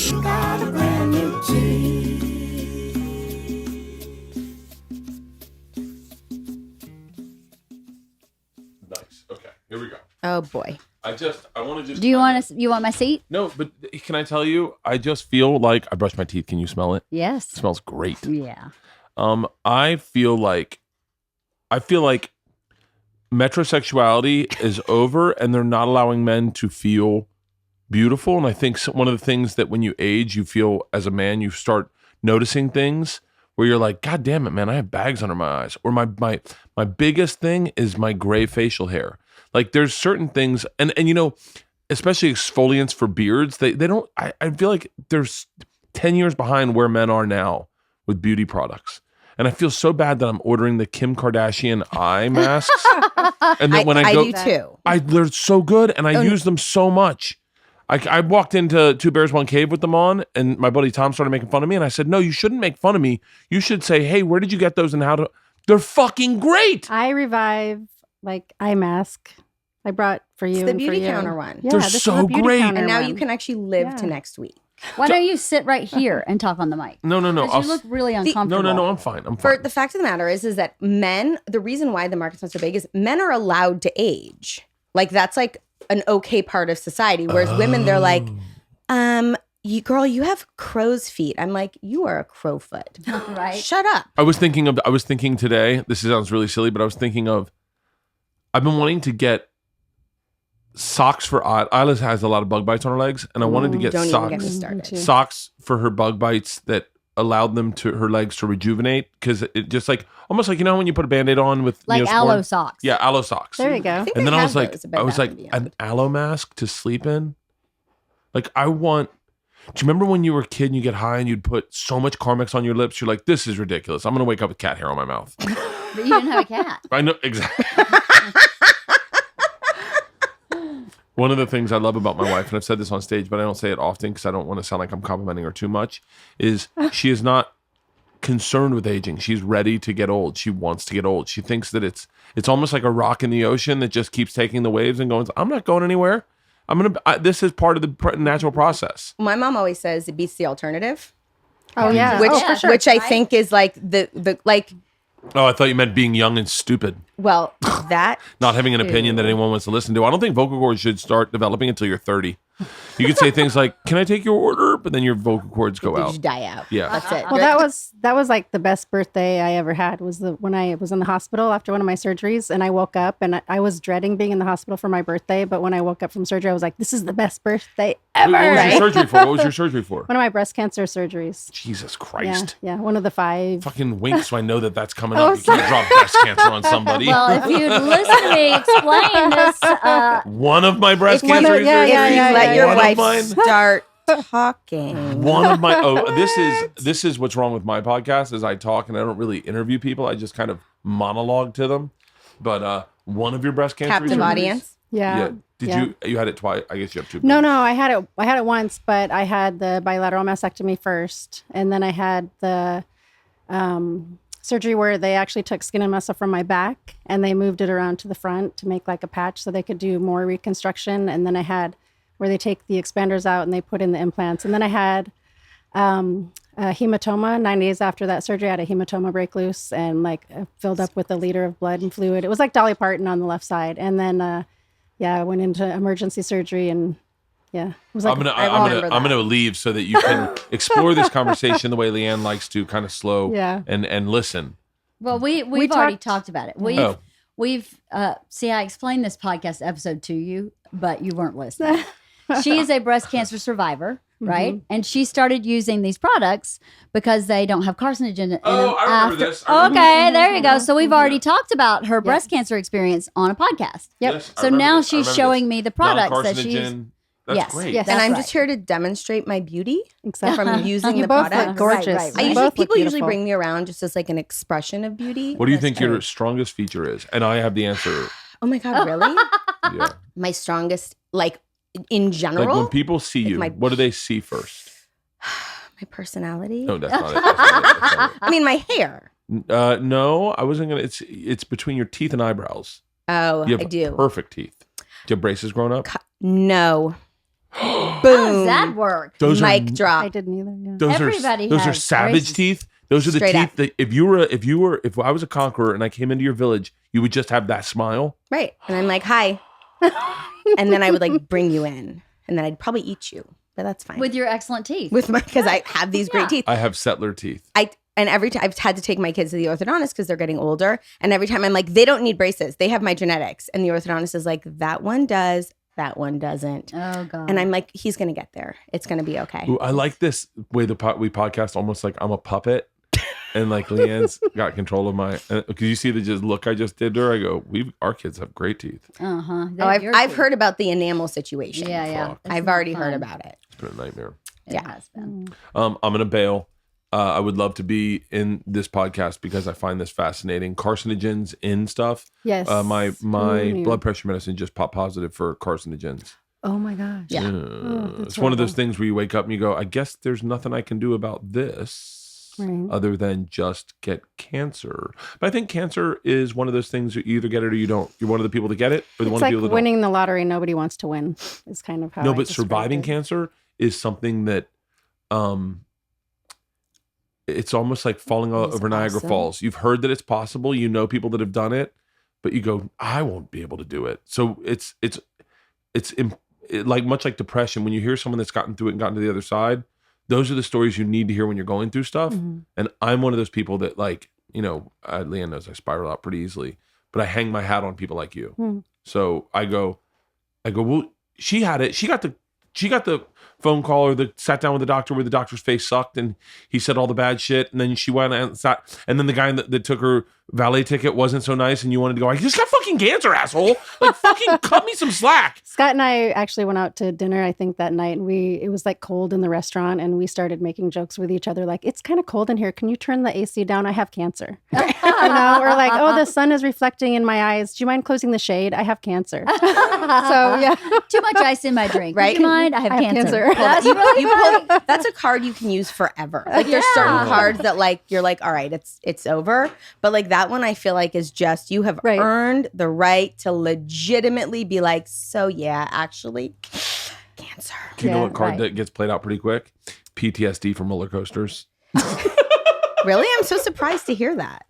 You got a brand new teeth. Nice. Okay, here we go. Oh boy. I want to just. Do you want my seat? No, but can I tell you? I just feel like I brushed my teeth. Can you smell it? Yes. It smells great. Yeah. I feel like metrosexuality is over, and they're not allowing men to feel beautiful. And I think one of the things that when you age, you feel as a man, you start noticing things where you're like, God damn it, man, I have bags under my eyes. Or my biggest thing is my gray facial hair. Like there's certain things, and you know, especially exfoliants for beards, they don't. I feel like there's 10 years behind where men are now with beauty products. And I feel so bad that I'm ordering the Kim Kardashian eye masks. And then when I go, do too. they're so good, and I use them so much. I walked into Two Bears, One Cave with them on, and my buddy Tom started making fun of me, and I said, no, you shouldn't make fun of me. You should say, hey, where did you get those and how to... They're fucking great. I Revive, like, eye mask. I brought for you. It's the Beautycounter one. Yeah, They're this is so the Beautycounter great. And now one. you can actually live to next week. Why don't you sit right here and talk on the mic? No. Because you look really uncomfortable. No, I'm fine. For the fact of the matter is that men, the reason why the market's not so big is men are allowed to age. Like that's like an okay part of society. Whereas women, they're like, you have crow's feet. I'm like, you are a crowfoot. Right. Shut up. I was thinking today, this sounds really silly, but I was thinking of, I've been wanting to get socks for Isla has a lot of bug bites on her legs, and I wanted to get Don't even get me socks started. socks for her bug bites that allowed her legs to rejuvenate, because it just like almost like, you know when you put a Band-Aid on with Like Neosporin? aloe socks. Yeah, aloe socks. There you go. think And then they I have was like those at Bed Bath & Beyond. an aloe mask to sleep in. Like I want. Do you remember when you were a kid and you get high and you'd put so much Carmex on your lips? You're like, this is ridiculous. I'm gonna wake up with cat hair on my mouth. But you didn't have a cat. I know exactly. One of the things I love about my wife, and I've said this on stage, but I don't say it often because I don't want to sound like I'm complimenting her too much, is she is not concerned with aging. She's ready to get old. She wants to get old. She thinks that it's almost like a rock in the ocean that just keeps taking the waves and going, I'm not going anywhere. This is part of the natural process. My mom always says it beats the alternative. Oh yeah, Which for sure. which I think is like the like. Oh, I thought you meant being young and stupid. Well, that Not having an opinion that anyone wants to listen to. I don't think vocal cords should start developing until you're 30. You could say things like, can I take your order? But then your vocal cords go you out. just die out. Yeah. That's it. Well, that was like the best birthday I ever had was when I was in the hospital after one of my surgeries, and I woke up and I was dreading being in the hospital for my birthday. But when I woke up from surgery, I was like, this is the best birthday ever. What was your surgery for? What was your surgery for? One of my breast cancer surgeries. Jesus Christ. Yeah, one of the 5. Fucking wink so I know that's coming Oh, up. You can't drop breast cancer on somebody. Well, if you'd listen to me explain this, One of my breast If you- cancer yeah, If yeah, you yeah, let yeah, your One of wife mine. start talking. One of my this is what's wrong with my podcast is I talk and I don't really interview people. I just kind of monologue to them. But one of your breast cancer Captive surgeries? audience. Yeah. Did you had it twice? I guess you have two. No, I had it once, but I had the bilateral mastectomy first, and then I had the surgery where they actually took skin and muscle from my back and they moved it around to the front to make like a patch so they could do more reconstruction. And then I had where they take the expanders out and they put in the implants. And then I had a hematoma. 9 days after that surgery, I had a hematoma break loose and like filled up with 1 liter of blood and fluid. It was like Dolly Parton on the left side. And then, I went into emergency surgery and it was like, I'm gonna leave so that you can explore this conversation the way Leanne likes to, kind of slow and listen. well, we've already talked about it. We've see, I explained this podcast episode to you, but you weren't listening. She is a breast cancer survivor, right? Mm-hmm. And she started using these products because they don't have carcinogen in them. I remember this. Okay, there you go. So we've already talked about her breast cancer experience on a podcast. Yep. Yes, I So remember now this. I she's remember showing this. me the products that she's. Non-carcinogen. That's Yes, great. yes. And I'm That's just here to demonstrate my beauty Exactly. from using You the both products. look gorgeous. Right, right, I right. usually, Both look people usually beautiful. bring me around just as like an expression of beauty. What do you think your strongest feature is? And I have the answer. Oh my God, really? Yeah. My strongest, like in general, Like when people see you, my- what do they see first? my personality. No, that's not it. That's not it. That's not I mean, my hair. it. No, I wasn't gonna. It's between your teeth and eyebrows. Oh, You have I do. perfect teeth. Do you have braces growing up? No. How does that work? Those Mic are drop. I didn't either. Yeah. those are has savage braces. teeth. Those are the Straight teeth up. that if I was a conqueror and I came into your village, you would just have that smile. Right. And I'm like, hi. And then I would like bring you in. And then I'd probably eat you. But that's fine. With your excellent teeth. Because I have these great teeth. I have settler teeth. And every time I've had to take my kids to the orthodontist because they're getting older. And every time I'm like, they don't need braces. They have my genetics. And the orthodontist is like, that one does. That one doesn't. Oh, God. And I'm like, he's going to get there. It's going to be okay. Ooh, I like this way we podcast almost like I'm a puppet. And like Leanne's got control of my, because you see the just look I just did to her. I go, our kids have great teeth. Uh-huh. Oh, I've heard about the enamel situation. Yeah. Fuck. I've already heard about it. It's been a nightmare. It has been. I'm gonna bail. I would love to be in this podcast because I find this fascinating. Carcinogens in stuff. Yes. My Ooh. blood pressure medicine just popped positive for carcinogens. Oh my gosh. Yeah. that's It's one of those horrible. things where you wake up and you go, I guess there's nothing I can do about this Right. other than just get cancer. But I think cancer is one of those things that you either get it or you don't. You're one of the people that get it or the It's one of like the people that winning the lottery. Nobody wants to win. Is kind of how. don't. No, I but describe surviving it. cancer is something that it's almost like falling That is over Niagara awesome. Falls. You've heard that it's possible. You know people that have done it, but you go, I won't be able to do it. So it's like much like depression. When you hear someone that's gotten through it and gotten to the other side, those are the stories you need to hear when you're going through stuff. Mhm. And I'm one of those people that like, Leanne knows I spiral out pretty easily, but I hang my hat on people like you. Hmm. So I go, well, she had it. She got the phone call or sat down with the doctor where the doctor's face sucked and he said all the bad shit. And then she went and sat, and then the guy that took her valet ticket wasn't so nice. And you wanted to go, I just got fucking cancer, asshole. Like fucking cut me some slack. Scott and I actually went out to dinner, I think, that night. And it was like cold in the restaurant, and we started making jokes with each other, like, it's kind of cold in here. Can you turn the AC down? I have cancer. Or like, oh, the sun is reflecting in my eyes. Do you mind closing the shade? I have cancer. So yeah. Too much ice in my drink. Right? Would you mind? I have cancer. That's You really funny. that's a card you can use forever. Like there's certain cards that like you're like, all right, it's over. But like that one I feel like is just you have Right. earned the right to legitimately be like, so yeah, actually, cancer. Do you know Yeah, what card right. that gets played out pretty quick? PTSD from roller coasters. Really? I'm so surprised to hear that.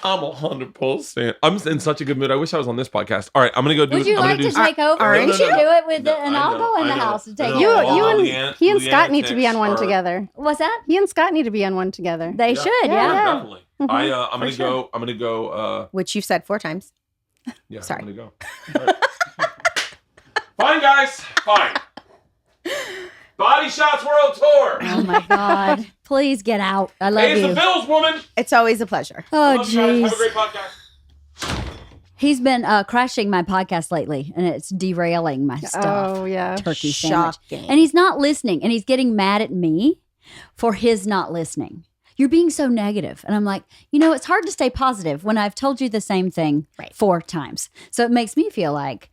I'm 100%. I'm in such a good mood. I wish I was on this podcast. All right, I'm gonna go do. Would you I'm gonna like do to take over? aren't You should you? do it with No, it, and I I'll know, go in I the know. house and take No, You, over. you and Leanne- he and Leanne Scott need to be on one takes together. What's that? He and Scott need to be on one together. They should, yeah. Definitely. I'm gonna go. I'm gonna go. Which you've said 4 times. Yeah, Sorry. I'm gonna go. All right. Fine, guys. Fine. Body Shots World Tour. Oh my God. Please get out. I love Pays the you. bills, woman. It's always a pleasure. Oh, Love you guys. Have a jeez. great podcast. He's been crashing my podcast lately, and it's derailing my stuff. Oh yeah. Turkey sandwich. Shocking. And he's not listening, and he's getting mad at me for his not listening. You're being so negative. And I'm like, it's hard to stay positive when I've told you the same thing Right. 4 times. So it makes me feel like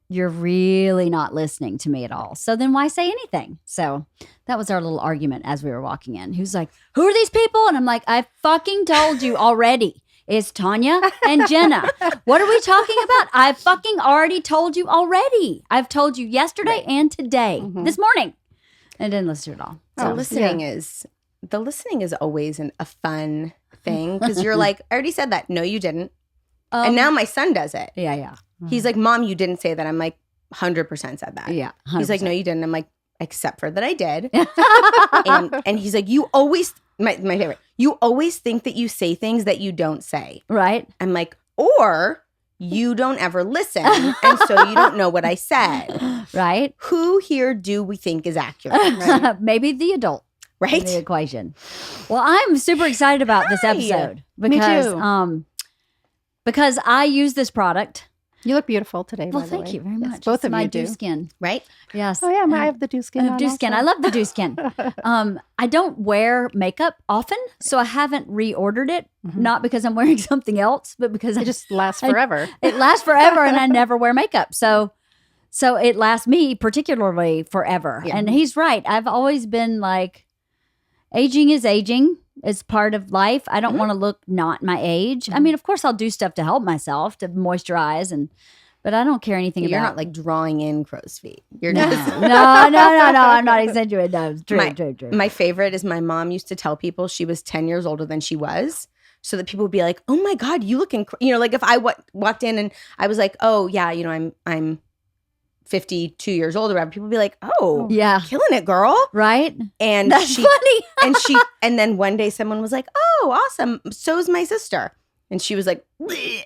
you're really not listening to me at all. So then why say anything? So that was our little argument as we were walking in. He was like, who are these people? And I'm like, I fucking told you already. It's Tonya and Jenna. What are we talking about? I fucking already told you already. I've told you yesterday and today, this morning. And didn't listen to it all. So So, listening is always a fun thing because you're like, I already said that. No, you didn't. And now my son does it. yeah. He's like, Mom, you didn't say that. I'm like, 100% said that. Yeah. He's like, 100%. no, you didn't. I'm like, except for that I did. and he's like, you always, my favorite, you always think that you say things that you don't say. Right? I'm like, or you don't ever listen. And so you don't know what I said. Right? Who here do we think is accurate? Maybe the adult in Right? the equation. Well, I'm super excited about this Hi. episode Me because too. because I use this product. You look beautiful today. Well, by the thank way. you very Yes, much. both It's of my you dew do. skin. Right? Yes. Oh yeah, I have the dew skin. on Dew skin. also. I love the dew skin. I don't wear makeup often, so I haven't reordered it. Not because I'm wearing something else, but because It just lasts forever. it lasts forever, and I never wear makeup. So it lasts me particularly forever. Yeah. And he's right. I've always been like, aging is aging. It's part of life. I don't want to look not my age. I mean, of course, I'll do stuff to help myself to moisturize But I don't care anything You're about. not like drawing in crow's feet. You're No, just no. I'm not exaggerating. No, it's true, true. My favorite is my mom used to tell people she was 10 years older than she was, so that people would be like, "Oh my God, you look like if I walked in and I was like, "Oh yeah, I'm 52 years old," or whatever, people would be like, "Oh, Yeah. killing it, girl." Right? And That's funny. and then one day someone was like, "Oh, awesome. So's my sister." And she was like, "Bleh."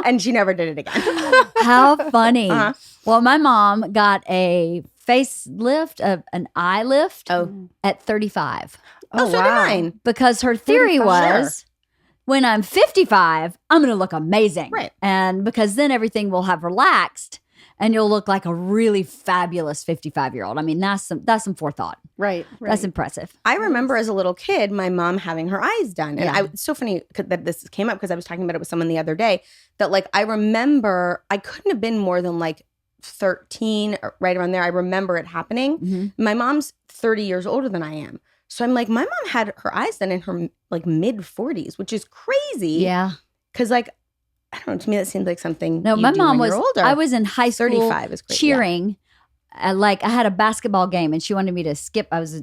And she never did it again. How funny. Uh-huh. Well, my mom got a facelift, an eye lift at 35 Oh, so did mine. because her theory 35. was when I'm 55, I'm going to look amazing. Right. And because then everything will have relaxed and you'll look like a really fabulous 55-year-old. I mean, that's some forethought. Right. That's impressive. I remember as a little kid, my mom having her eyes done. And Yeah. it's so funny that this came up because I was talking about it with someone the other day that like, I remember I couldn't have been more than like 13 or right around there. I remember it happening. Mhm. My mom's 30 years older than I am. So I'm like, my mom had her eyes done in her like mid 40s, which is crazy. Yeah. Cause like, I don't know, to me that seems like something No, you my do mom when was, you're older. I was in high school 35 is great. cheering. Like I had a basketball game and she wanted me to skip. I was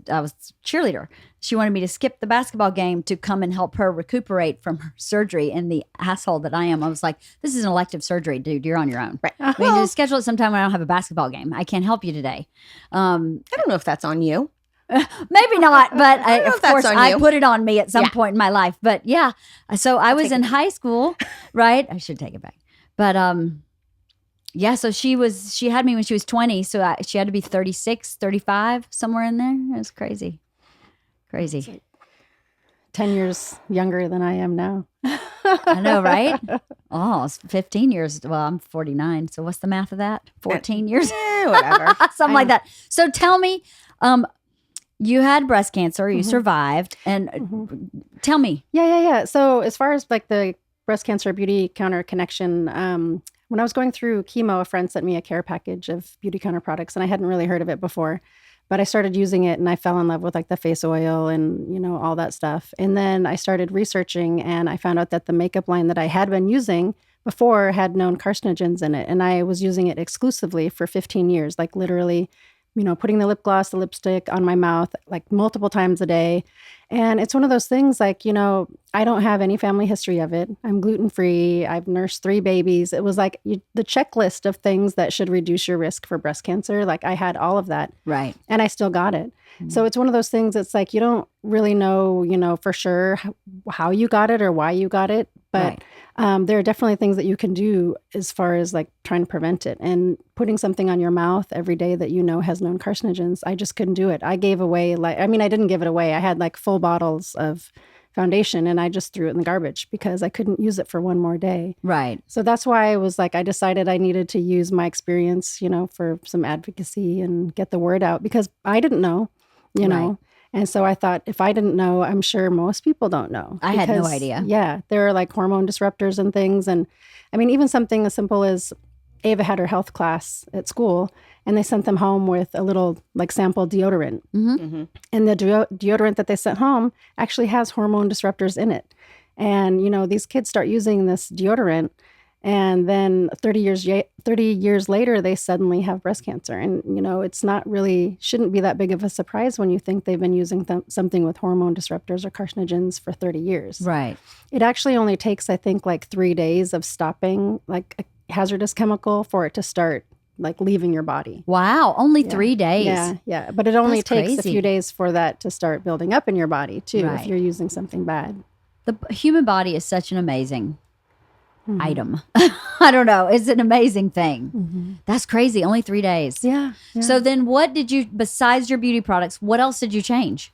cheerleader. She wanted me to skip the basketball game to come and help her recuperate from her surgery. And the asshole that I am, I was like, this is an elective surgery, dude. You're on your own. Right. I mean, just schedule it sometime when I don't have a basketball game. I can't help you today. I don't know if that's on you. Maybe not, but don't know of if that's course on I you. put it on me at some Yeah. point in my life. But yeah, so I was take it in back. high school, right? I should take it back. But yeah, so she had me when she was 20, so she had to be 36, 35, somewhere in there. It was crazy. Crazy. 10 years younger than I am now. I know, right? Oh, it's 15 years. Well, I'm 49. So what's the math of that? 14 years? Whatever. Something like that. So tell me, you had breast cancer, you Mhm. survived, and tell me. Yeah. So as far as like the breast cancer Beautycounter connection, when I was going through chemo, a friend sent me a care package of Beautycounter products, and I hadn't really heard of it before. But I started using it and I fell in love with like the face oil and, all that stuff. And then I started researching and I found out that the makeup line that I had been using before had known carcinogens in it. And I was using it exclusively for 15 years, like literally, putting the lip gloss, the lipstick on my mouth like multiple times a day. And it's one of those things like, I don't have any family history of it. I'm gluten-free. I've nursed 3 babies. It was like the checklist of things that should reduce your risk for breast cancer. Like I had all of that. Right. And I still got it. So it's one of those things that's like, you don't really know, for sure how you got it or why you got it. But there are definitely things that you can do as far as like trying to prevent it. And putting something on your mouth every day that has known carcinogens, I just couldn't do it. I gave away I didn't give it away. I had like full bottles of foundation and I just threw it in the garbage because I couldn't use it for one more day. Right. So that's why I was like, I decided I needed to use my experience, for some advocacy and get the word out because I didn't know, Right. And so I thought if I didn't know, I'm sure most people don't know. I had no Because, idea. Yeah. There are like hormone disruptors and things. And even something as simple as Ava had her health class at school and they sent them home with a little like sample deodorant. Mm-hmm. And the deodorant that they sent home actually has hormone disruptors in it. And, these kids start using this deodorant and then 30 years later, they suddenly have breast cancer. And, it's not really, shouldn't be that big of a surprise when you think they've been using something with hormone disruptors or carcinogens for 30 years. Right. It actually only takes, I think, like 3 days of stopping like a hazardous chemical for it to start like leaving your body. Wow. Only 3 days. Yeah. But it only That's takes a crazy. few days for that to start building up in your body too, Right. if you're using something bad. The human body is such an amazing item. I don't know. It's an amazing thing. That's crazy. Only 3 days. Yeah. So then what did you, besides your beauty products, what else did you change?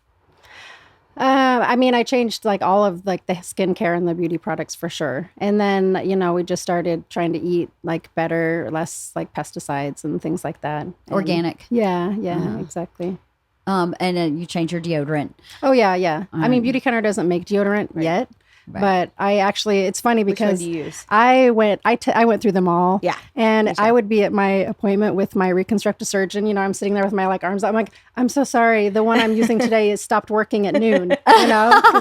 I changed like all of like the skincare and the beauty products for sure. And then, we just started trying to eat like better, less like pesticides and things like that. And Organic. Yeah, exactly. And then you changed your deodorant. Oh yeah. Beautycounter doesn't make deodorant yet. But it's funny Which one because do you use? I went through them all. Yeah, And I would be at my appointment with my reconstructive surgeon. You know, I'm sitting there with my arms out. I'm like, I'm so sorry. The one I'm using today is stopped working at noon, because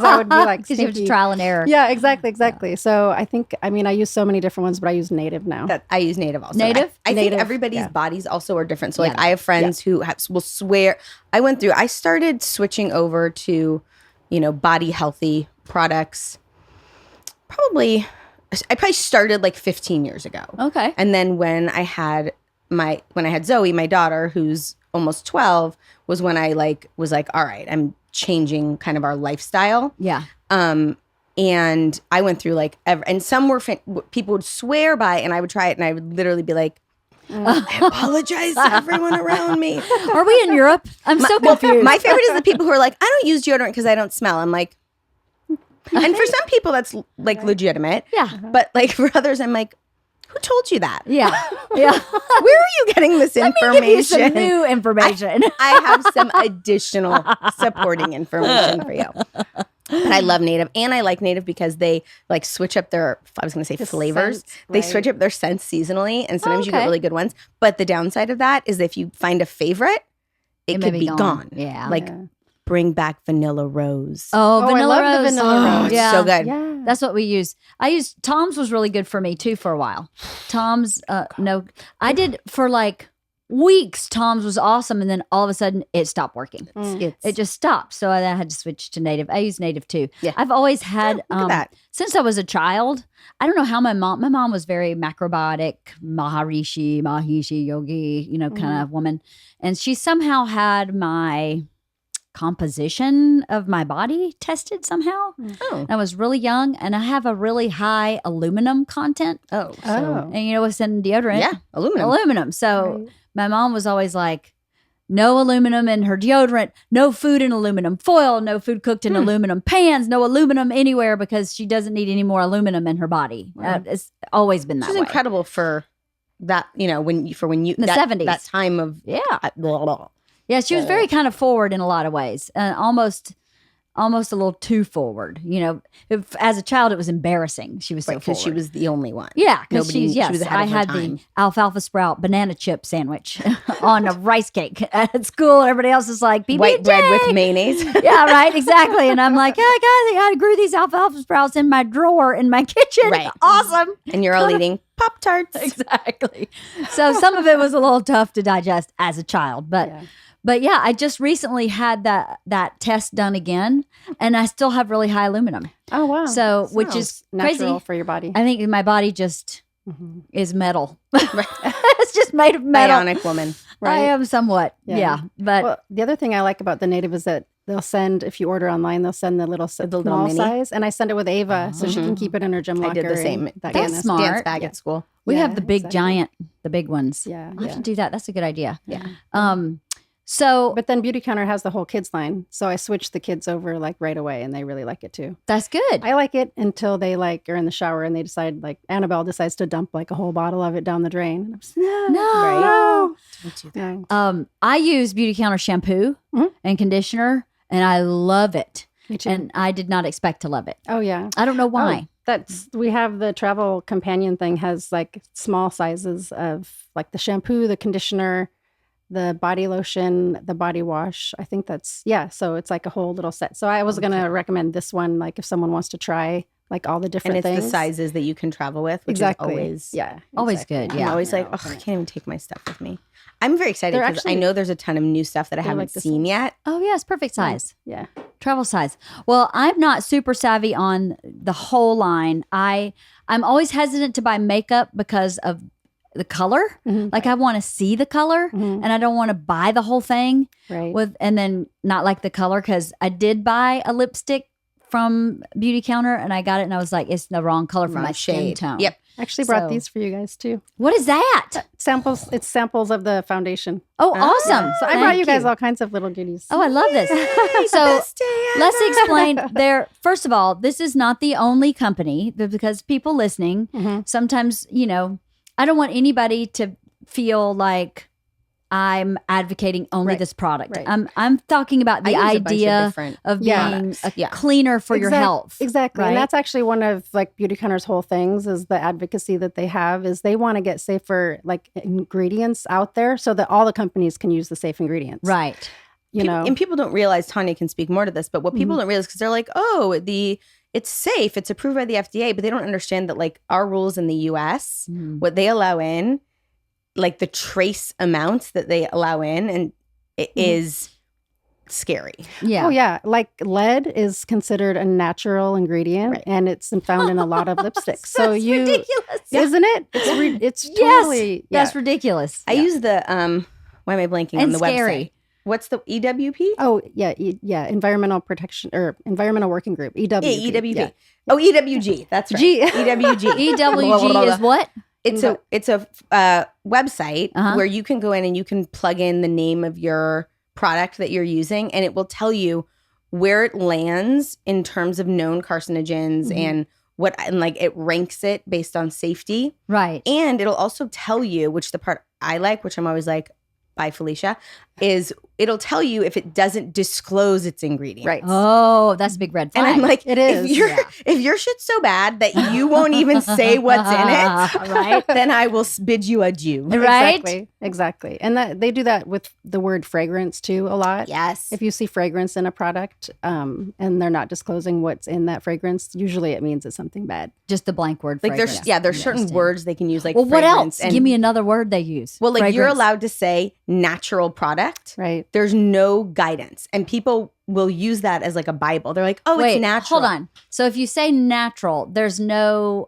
I would be like, Because you have to trial and error. Yeah, exactly. Yeah. So I use so many different ones, but I use Native now. I use Native also. Native? I think Native, everybody's yeah. bodies also are different. So I have friends who will swear. I started switching over to, body healthy products. I probably started like 15 years ago. Okay. And then when I had Zoe, my daughter, who's almost 12, was when I was like, all right, I'm changing kind of our lifestyle. Yeah. And I went through and some were people would swear by, and I would try it, and I would literally be like, I apologize to everyone around me. Are we in Europe? I'm so confused. My favorite is the people who are like, I don't use deodorant because I don't smell. I'm like, and for some people that's legitimate. Yeah. But for others, I'm like, who told you that? Yeah. Yeah. Where are you getting this Let information? me give you some new information. I have some additional supporting information for you. But I love Native, and I like Native because they switch up their, I was going to say flavors. Scents, They right. switch up their scents seasonally, and sometimes you get Okay. really good ones. But the downside of that is if you find a favorite, it may could be gone. Yeah. Bring back Vanilla Rose. Oh, I vanilla love the rose. vanilla rose. It's so good. Yeah. That's what we use. Tom's was really good for me too for a while. Tom's, no, I did for weeks. Tom's was awesome. And then all of a sudden it stopped working. It just stopped. So I had to switch to Native. I use Native too. Yeah. I've always had, Look at that. since I was a child, I don't know how my mom was very macrobiotic, Mahishi yogi, kind of woman. And she somehow had my composition of my body tested somehow. Oh. I was really young, and I have a really high aluminum content. Oh. Oh. And what's in deodorant? Yeah. Aluminum. Aluminum. So Right. my mom was always like, no aluminum in her deodorant, no food in aluminum foil, no food cooked in aluminum pans, no aluminum anywhere, because she doesn't need any more aluminum in her body. It's always been that Which is way. incredible for that, when you The that, 70s. that time of Yeah. blah, blah, blah. Yeah, she was very kind of forward in a lot of ways, and almost a little too forward. As a child, it was embarrassing. She was so because forward. she was the only one. Yeah, because Nobody- she was ahead I of her had time. the alfalfa sprout banana chip sandwich on a rice cake at school. Everybody else is like, BBJ. White bread with mayonnaise. Yeah, right, exactly. And I'm like, yeah, guys, I grew these alfalfa sprouts in my drawer in my kitchen. Right. Awesome. And you're all eating Pop-Tarts. Exactly. So some of it was a little tough to digest as a child, but yeah, I just recently had that test done again, and I still have really high aluminum. Oh, wow. So, which is Natural crazy. for your body. I think my body just Mhm. is metal. It's just made of metal. Bionic woman. I am somewhat. Yeah. Yeah. But Well, the other thing I like about the Native is that they'll send, if you order online, they'll send the little little small mini? size. And I send it with Ava so she can keep it in her gym I locker. did the same. and that That's kind of smart. Dance bag Yeah. at school. we Yeah, have the big exactly. giant, the big ones. Yeah. I'll have to do that. That's a good idea. Yeah. So But then Beautycounter has the whole kids line. So I switched the kids over right away and they really like it too. that's good. I like it until they are in the shower and they decide, Annabelle decides to dump a whole bottle of it down the drain. And I'm just, no. No. Don't do that. Yeah. I use Beautycounter shampoo Mhm. and conditioner, and I love it. Me too. And I did not expect to love it. oh, yeah. I don't know why. We have the travel companion thing has small sizes of the shampoo, the conditioner, the body lotion, the body wash. I think so it's a whole little set. So I was going to recommend this one, if someone wants to try all the And different it's things. the sizes that you can travel with, which Exactly. is always Yeah. Always exactly. good, I'm yeah. always like, oh, I can't even take my stuff with me. I'm very excited They're because I actually- know there's a ton of new stuff that I they're haven't this seen yet. Oh, yeah, it's perfect size. Yeah. Travel size. Well, I'm not super savvy on the whole line. I'm always hesitant to buy makeup because of the color. Mhm. I want to see the color, Mhm. and I don't want to buy the whole thing Right. and then not like the color, because I did buy a lipstick from Beautycounter and I got it and I was like, it's the wrong color for Wrong my skin shade. tone. Yep. I actually brought So- these for you guys too. What is that? Samples. It's samples of the foundation. Oh, awesome. So I brought Thank you guys all kinds of little goodies. Oh, I love this. So Best day let's ever. explain there. First of all, this is not the only company, because people listening, Mhm. sometimes, I don't want anybody to feel like I'm advocating only Right. this product. Right. I'm talking about the I use a bunch of idea different of Yeah. being a Yeah. cleaner for your health. Exactly. right? And that's actually one of like Beautycounter's whole things is the advocacy that they have is they want to get safer like ingredients out there so that all the companies can use the safe ingredients. Right. You know, And people don't realize, Tonya can speak more to this, but what people don't realize, because they're like, oh, it's safe, it's approved by the FDA, but they don't understand that like our rules in the US, what they allow in, like the trace amounts that they allow in, and it is scary. Yeah. Oh yeah, like lead is considered a natural ingredient, Right. and it's found in a lot of lipsticks. So That's you, ridiculous. isn't it? It's Yes. totally That's ridiculous. I use the why am I blanking on And the scary. website? What's the EWP? Oh yeah, Environmental Protection or Environmental Working Group, EWG. Yeah, EWP. Yeah. Oh, EWG. That's right. G. EWG. EWG is what? It's a website Uh-huh. where you can go in and you can plug in the name of your product that you're using, and it will tell you where it lands in terms of known carcinogens and like it ranks it based on safety. Right. And it'll also tell you, which the part I like, which I'm always like, bye Felicia, is it'll tell you if it doesn't disclose its ingredients. Right. Oh, that's a big red And flag. I'm like, It is, if your shit's so bad that you won't even say what's in it, Right. then I will bid you adieu. Right? Exactly. And that they do that with the word fragrance too a lot. Yes. If you see fragrance in a product and they're not disclosing what's in that fragrance, usually it means it's something bad. Just the blank word. Like fragrance. there's certain Interesting. words they can use, like Well, what fragrance else? and- Give me another word they use. Well, like you're Fragrance. allowed to say natural product. Right. There's no guidance, and people will use that as like a Bible. They're like, oh, Wait, it's natural. hold on. So if you say natural, there's no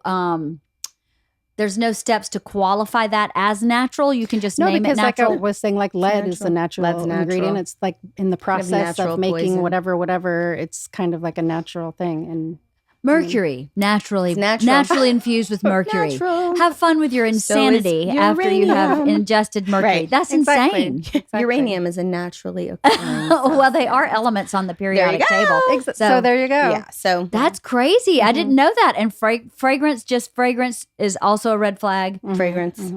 steps to qualify that as natural. You can just No, name it because like I natural. was saying, like lead is a natural Lead's natural. ingredient. It's like in the process natural of making poison. whatever. It's kind of like a natural thing. And Mercury, naturally, It's natural. naturally infused with mercury. Natural. Have fun with your is insanity after you have uranium. ingested mercury. Right. That's Exactly. insane. Exactly. Uranium is a naturally occurring. Well, they are elements on the periodic go. table. So there you go. Yeah. So That's crazy. I didn't know that. And fragrance is also a red flag. fragrance.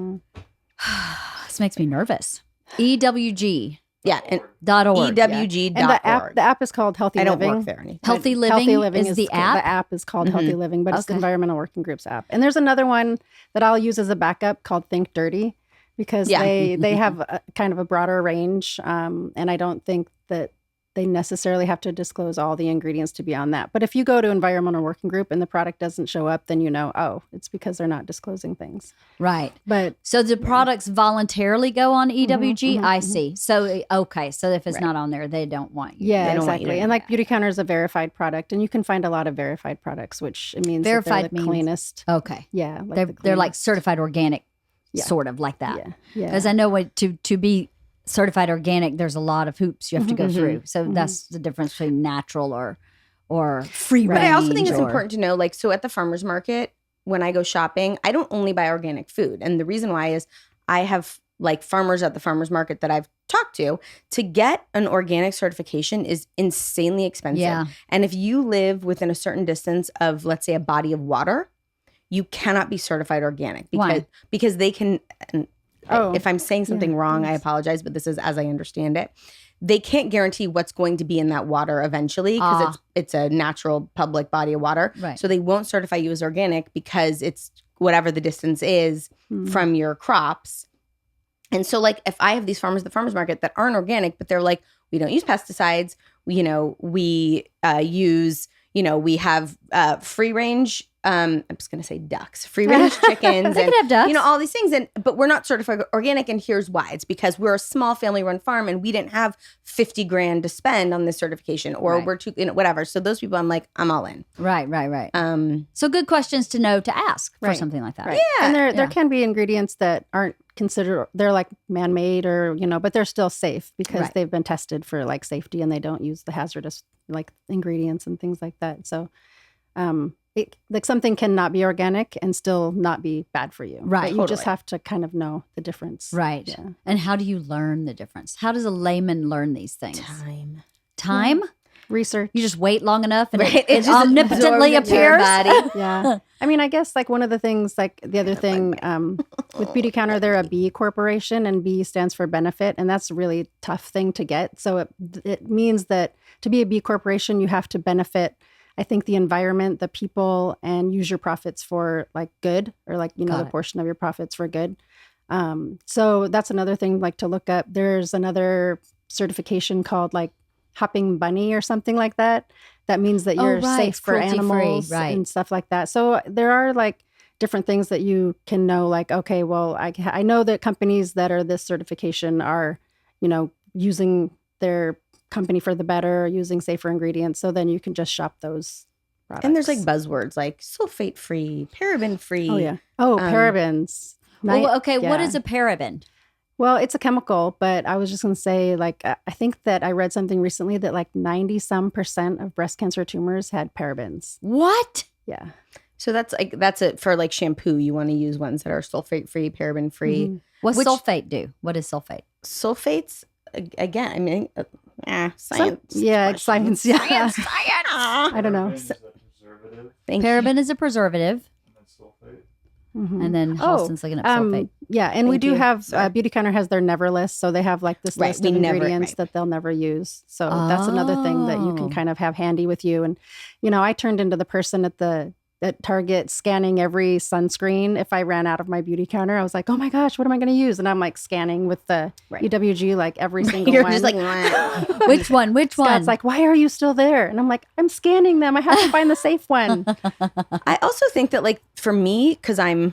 This makes me nervous. EWG.org. Yeah. And EWG. EWG.org. And the app is called Healthy I don't Living. work there anymore. Healthy Living is the app. The app is called Healthy Living, but it's the Okay. Environmental Working Group's app. And there's another one that I'll use as a backup called Think Dirty because Yeah. they have a, kind of a broader range. And I don't think that they necessarily have to disclose all the ingredients to be on that. But if you go to Environmental Working Group and the product doesn't show up, then you know, oh, it's because they're not disclosing things. Right. But So the products voluntarily go on EWG? I see. So, okay. So if it's not on there, they don't want you. yeah, They don't want you exactly. to And know like Beautycounter is a verified product, and you can find a lot of verified products, which it means Verified that they're the means- cleanest. Okay. Yeah, like They're the like cleanest. certified organic, Yeah. sort of like that. Yeah, yeah. Because I know what to be certified organic, there's a lot of hoops you have to go through. So that's the difference between natural or free range. But I also think it's or- important to know, like, so at the farmer's market, when I go shopping, I don't only buy organic food. And the reason why is I have like farmers at the farmer's market that I've talked to get an organic certification is insanely expensive. Yeah. And if you live within a certain distance of, let's say, a body of water, you cannot be certified organic Why? because they can. Oh, If I'm saying something wrong, I apologize, but this is as I understand it. They can't guarantee what's going to be in that water eventually because it's a natural public body of water. Right. So they won't certify you as organic because it's whatever the distance is from your crops. And so, like, if I have these farmers at the farmers market that aren't organic, but they're like, we don't use pesticides, we use, we have free range. I'm just gonna say ducks, free range chickens, They and could have ducks. all these things. But we're not certified organic, and here's why: it's because we're a small family-run farm, and we didn't have $50,000 to spend on this certification, or Right. we're too, whatever. So those people, I'm like, I'm all in. Right. Um, So good questions to know to ask for Right. something like that. Right. And there yeah. can be ingredients that aren't considered, they're like man-made or, but they're still safe because Right. they've been tested for like safety and they don't use the hazardous like ingredients and things like that. So, like something cannot be organic and still not be bad for you. Right. But you just Totally. have to kind of know the difference. Right. Yeah. And how do you learn the difference? How does a layman learn these things? time. Time? Research. You just wait long enough and Right. it It just omnipotently absorbs into your appears. body. Yeah. I mean, I guess like one of the things, like the other thing with Beautycounter, they're a B corporation, and B stands for benefit. And that's a really tough thing to get. So it means that to be a B corporation, you have to benefit, I think, the environment, the people, and use your profits for like good, or like, you know, the portion of your profits for good. So that's another thing like to look up. There's another certification called like Hopping Bunny or something like that. That means that you're safe for animals and stuff like that. So there are like different things that you can know, like, okay, well, I know that companies that are this certification are, you know, using their company for the better, using safer ingredients. So then you can just shop those products. And there's like buzzwords like sulfate free, paraben free. Oh, yeah. Oh, parabens. Well, okay, what is a paraben? Well, it's a chemical, but I was just going to say, like, I think that I read something recently that like 90% of breast cancer tumors had parabens. What? Yeah. So that's it for like shampoo. You want to use ones that are sulfate free, paraben free. Mm-hmm. What's sulfate do? What is sulfate? Sulfates, again, I mean, science. It's science. Yeah. Science. I don't know. Thank you. Paraben is a preservative. Mhm. And then Halston's looking up sulfate. Yeah, and we Thank do you. have Sorry. Beautycounter has their never list, so they have like this Right, list we of never- ingredients right. that they'll never use. So that's another thing that you can kind of have handy with you. And you know, I turned into the person at Target scanning every sunscreen. If I ran out of my Beautycounter, I was like, oh my gosh, what am I going to use? And I'm like scanning with the EWG like every single You're one. just like, Which one? Which one? Scott's like, why are you still there? And I'm like, I'm scanning them. I have to find the safe one. I also think that like for me, because I'm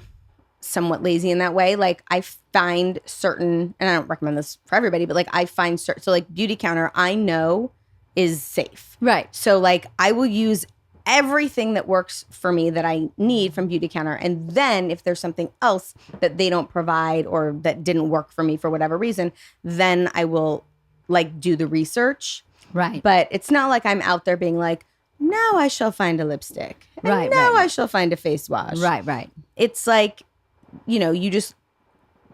somewhat lazy in that way, like I find certain, and I don't recommend this for everybody, but like I find certain, so like Beautycounter I know is safe. right. So like I will use everything that works for me that I need from Beautycounter. And then if there's something else that they don't provide or that didn't work for me for whatever reason, then I will like do the research. Right. But it's not like I'm out there being like, now I shall find a lipstick. And Right, now right. I shall find a face wash. Right. It's like, you know, you just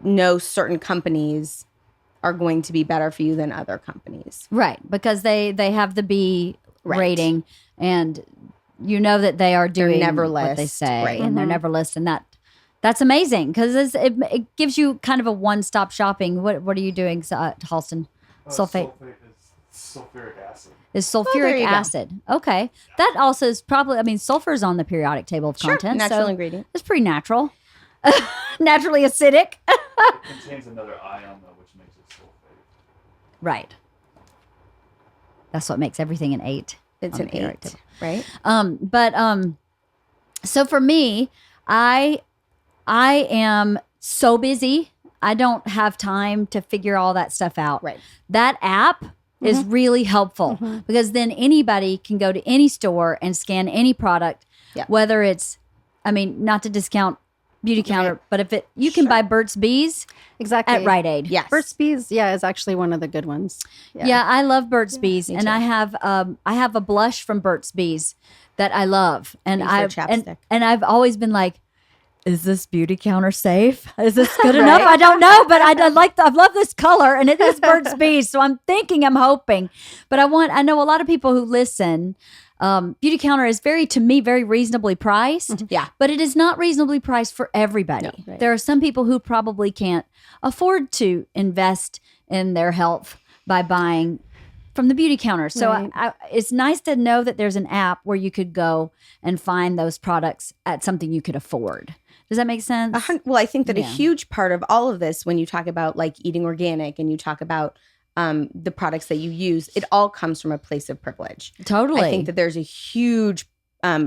know certain companies are going to be better for you than other companies. Right. Because they have the B Right. rating, and you know that they are doing never what they list, say, right. and they're never list, and that's amazing because it gives you kind of a one-stop shopping. What are you doing, Halston? Sulfate is sulfuric acid. is there sulfuric you go. acid. Okay, that also is probably. I mean, sulfur is on the periodic table of contents. Natural so ingredient. It's pretty natural, naturally acidic. It contains another ion though, which makes it sulfate. Right. That's what makes everything an 8. It's on an the periodic 8, table. right? So for me, I am so busy. I don't have time to figure all that stuff out. Right. That app is really helpful because then anybody can go to any store and scan any product, Yeah. whether it's, I mean, not to discount Beautycounter, Right. but you can buy Burt's Bees Exactly. at Rite Aid. Yes. Burt's Bees, is actually one of the good ones. Yeah, I love Burt's Bees, and too. I have a blush from Burt's Bees that I love, and Use their I've chapstick. and I've always been like, is this Beautycounter safe? Is this good enough? I don't know, but I love this color, and it is Burt's Bees, so I'm hoping, but I know a lot of people who listen. Beautycounter is to me very reasonably priced. Yeah. But it is not reasonably priced for everybody. No, right. There are some people who probably can't afford to invest in their health by buying from the Beautycounter. So Right. it's nice to know that there's an app where you could go and find those products at something you could afford. Does that make sense? Well, I think that a Yeah. huge part of all of this, when you talk about like eating organic and you talk about the products that you use, it all comes from a place of privilege. Totally. I think that there's a huge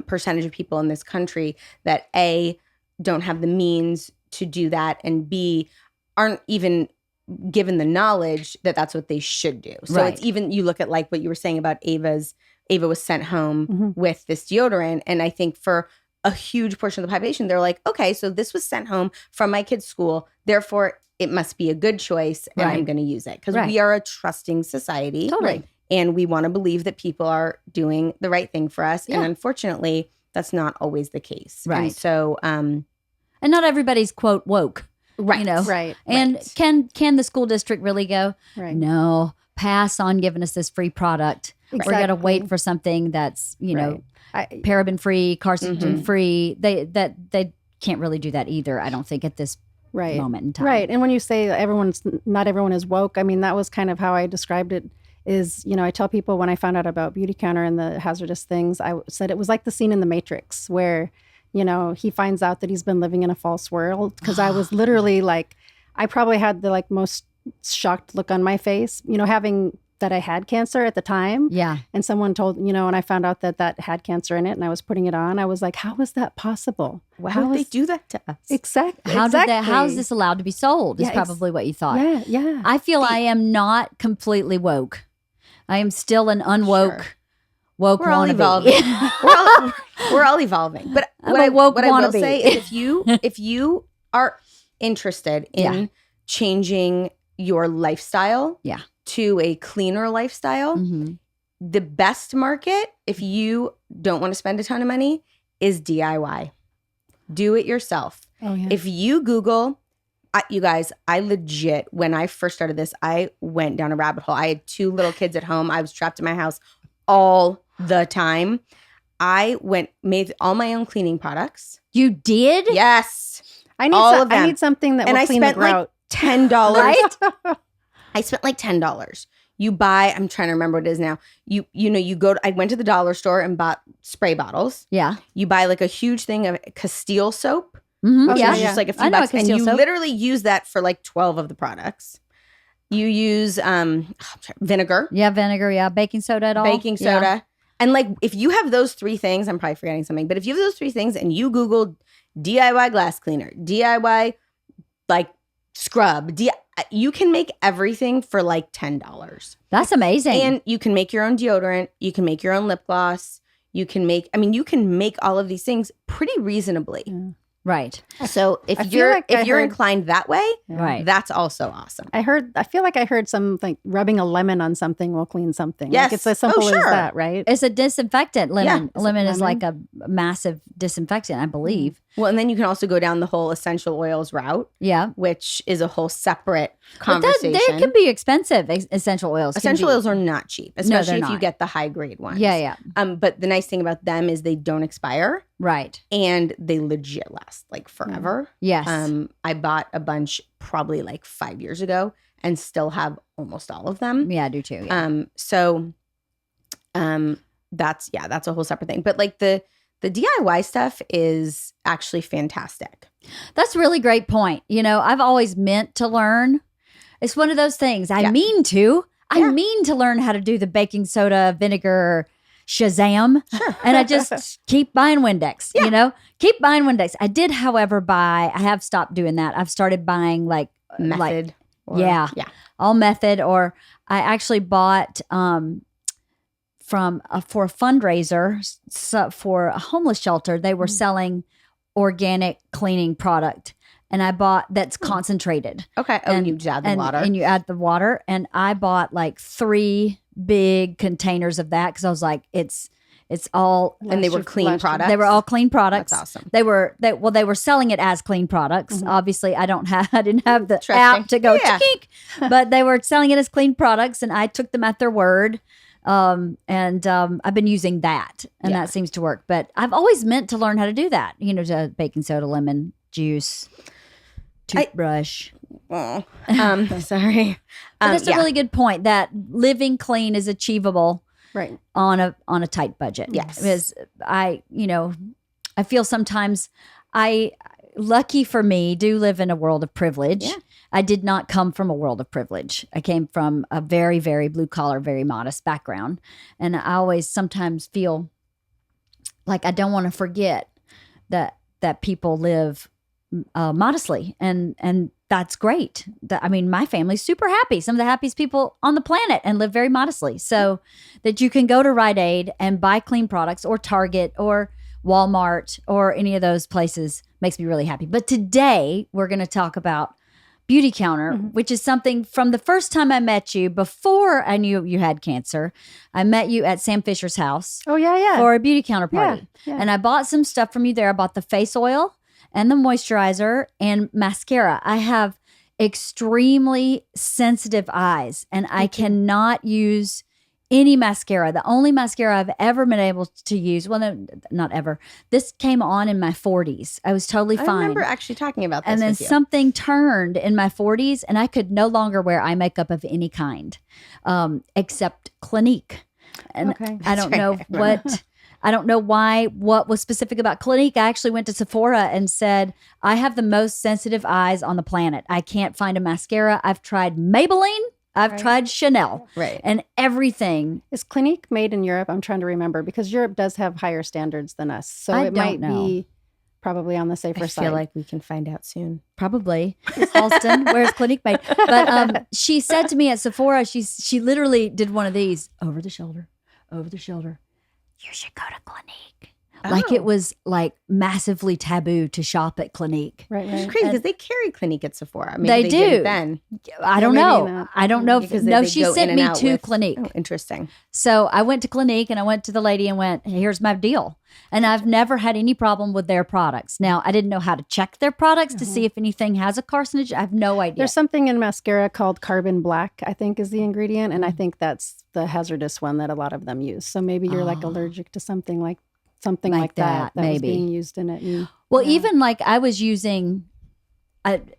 percentage of people in this country that A, don't have the means to do that, and B, aren't even given the knowledge that that's what they should do. So Right. it's even, you look at like what you were saying about Ava was sent home with this deodorant. And I think for a huge portion of the population, they're like, okay, so this was sent home from my kid's school. Therefore, it must be a good choice and Right. I'm going to use it. Because Right. we are a trusting society. Totally. And we want to believe that people are doing the right thing for us. Yeah. And unfortunately, that's not always the case. Right. And so, and not everybody's quote woke. right. You know? Right. And Right. can the school district really go, Right. no, pass on giving us this free product? Or you got to wait Exactly. for something that's, you know, Right. paraben free, carcinogen free. They can't really do that either, I don't think, at this Right. moment in time. Right. And when you say not everyone is woke, I mean, that was kind of how I described it is, you know, I tell people when I found out about Beautycounter and the hazardous things, I said it was like the scene in The Matrix where, you know, he finds out that he's been living in a false world. Because I was literally like, I probably had the like most shocked look on my face, you know, having that I had cancer at the time. Yeah. And someone told, you know, and I found out that had cancer in it and I was putting it on. I was like, how is that possible? Why would they do that to us? Exactly. How is this allowed to be sold is Yeah, probably what you thought. Yeah, yeah. I feel I am not completely woke. I am still an unwoke Sure. woke We're all wannabe. evolving. we're all evolving. But I'm what a woke what I will wannabe. say is if you are interested in Yeah. changing your lifestyle Yeah. to a cleaner lifestyle, Mhm. the best market, if you don't want to spend a ton of money, is DIY. Do it yourself. Oh, yeah. If you Google, you guys, I legit, when I first started this, I went down a rabbit hole. I had 2 little kids at home. I was trapped in my house all the time. I made all my own cleaning products. You did? Yes. I need all of them. I need something that And will I clean the spent like grout. $10. Right? I spent like $10. You buy, I'm trying to remember what it is now. You know, I went to the dollar store and bought spray bottles. Yeah. You buy like a huge thing of Castile soap, Mhm. which Yeah. is just like a I few know bucks. And Castile you soap. literally use that for like 12 of the products. You use vinegar, Yeah, vinegar. Yeah, baking soda at all. baking Yeah. soda. And like if you have those 3 things, I'm probably forgetting something, but if you have those 3 things and you Google DIY glass cleaner, DIY like scrub, you can make everything for like $10. That's amazing. And you can make your own deodorant. You can make your own lip gloss. You can make all of these things pretty reasonably. right. So if I feel like I you're heard- inclined that way, Right. that's also awesome. I feel like I heard some like rubbing a lemon on something will clean something. Yes. Like it's as simple Oh, sure. as that, right? It's a disinfectant. Lemon. Yeah. Lemon is Lemon? like a massive disinfectant, I believe. Well, and then you can also go down the whole essential oils route, Yeah. which is a whole separate But conversation. they can be expensive. Essential oils. can Essential be. oils are not cheap, they're especially if you not. get the high grade ones. Yeah, yeah. But the nice thing about them is they don't expire Right. and they legit last like forever. Yes. I bought a bunch probably like 5 years ago and still have almost all of them. yeah, I do too. Yeah. That's a whole separate thing. But like the DIY stuff is actually fantastic. That's a really great point. You know, I've always meant to learn. It's one of those things. I Yeah. mean to. I Yeah. mean to learn how to do the baking soda, vinegar, Shazam. Sure. And I just keep buying Windex, Yeah. you know? Keep buying Windex. I did, however, I have stopped doing that. I've started buying like Method. yeah. Yeah. all method, or I actually bought for a fundraiser for a homeless shelter. They were selling organic cleaning product, and I bought that's concentrated. Okay. Oh, and you just add the water. And you add the water, and I bought like 3 big containers of that because I was like, it's all. And they were clean products. They were all clean products. That's awesome. They were selling it as clean products. Obviously, I didn't have the Interesting. app to go Yeah. chink, but they were selling it as clean products, and I took them at their word. I've been using that, and Yeah. that seems to work. But I've always meant to learn how to do that. You know, to baking soda, lemon juice, toothbrush. Oh, sorry. But that's yeah. a really good point. That living clean is achievable Right. on a tight budget. Yes. Because I feel sometimes lucky for me, do live in a world of privilege. Yeah. I did not come from a world of privilege. I came from a very, very blue collar, very modest background. And I always sometimes feel like I don't want to forget that people live modestly, and that's great. I mean, my family's super happy. Some of the happiest people on the planet, and live very modestly. So that you can go to Rite Aid and buy clean products, or Target, or Walmart, or any of those places makes me really happy. But today we're going to talk about Beautycounter, which is something from the first time I met you, before I knew you had cancer. I met you at Sam Fisher's house Oh yeah, yeah. for a Beautycounter party. Yeah. And I bought some stuff from you there. I bought the face oil and the moisturizer and mascara. I have extremely sensitive eyes, and I cannot use any mascara. The only mascara I've ever been able to use, well, no, not ever. This came on in my 40s. I was totally I fine. remember actually talking about this And then with you. something turned in my 40s, and I could no longer wear eye makeup of any kind, except Clinique. And Okay. I don't know what. I don't know what was specific about Clinique. I actually went to Sephora and said, I have the most sensitive eyes on the planet. I can't find a mascara. I've tried Maybelline. I've tried Chanel. Right. And everything. Is Clinique made in Europe? I'm trying to remember because Europe does have higher standards than us. So I it don't might know. be probably on the safer I side. feel like we can find out soon. Probably. Halston, where's Clinique made? But she said to me at Sephora, she literally did one of these over the shoulder. You should go to Clinique. Like it was like massively taboo to shop at Clinique. Right, It's right. crazy because they carry Clinique at Sephora. Maybe They they did do. it then. I don't maybe know. not. I don't know. Because No, they she go in sent and me out to with- Clinique. Oh, interesting. So I went to Clinique and I went to the lady and went, here's my deal. And I've never had any problem with their products. Now, I didn't know how to check their products to see if anything has a carcinogen. I have no idea. There's something in mascara called carbon black, I think is the ingredient. And I think that's the hazardous one that a lot of them use. So maybe you're like allergic to something like Like that that, was maybe. being used in it. And, Well, yeah. even like I was using,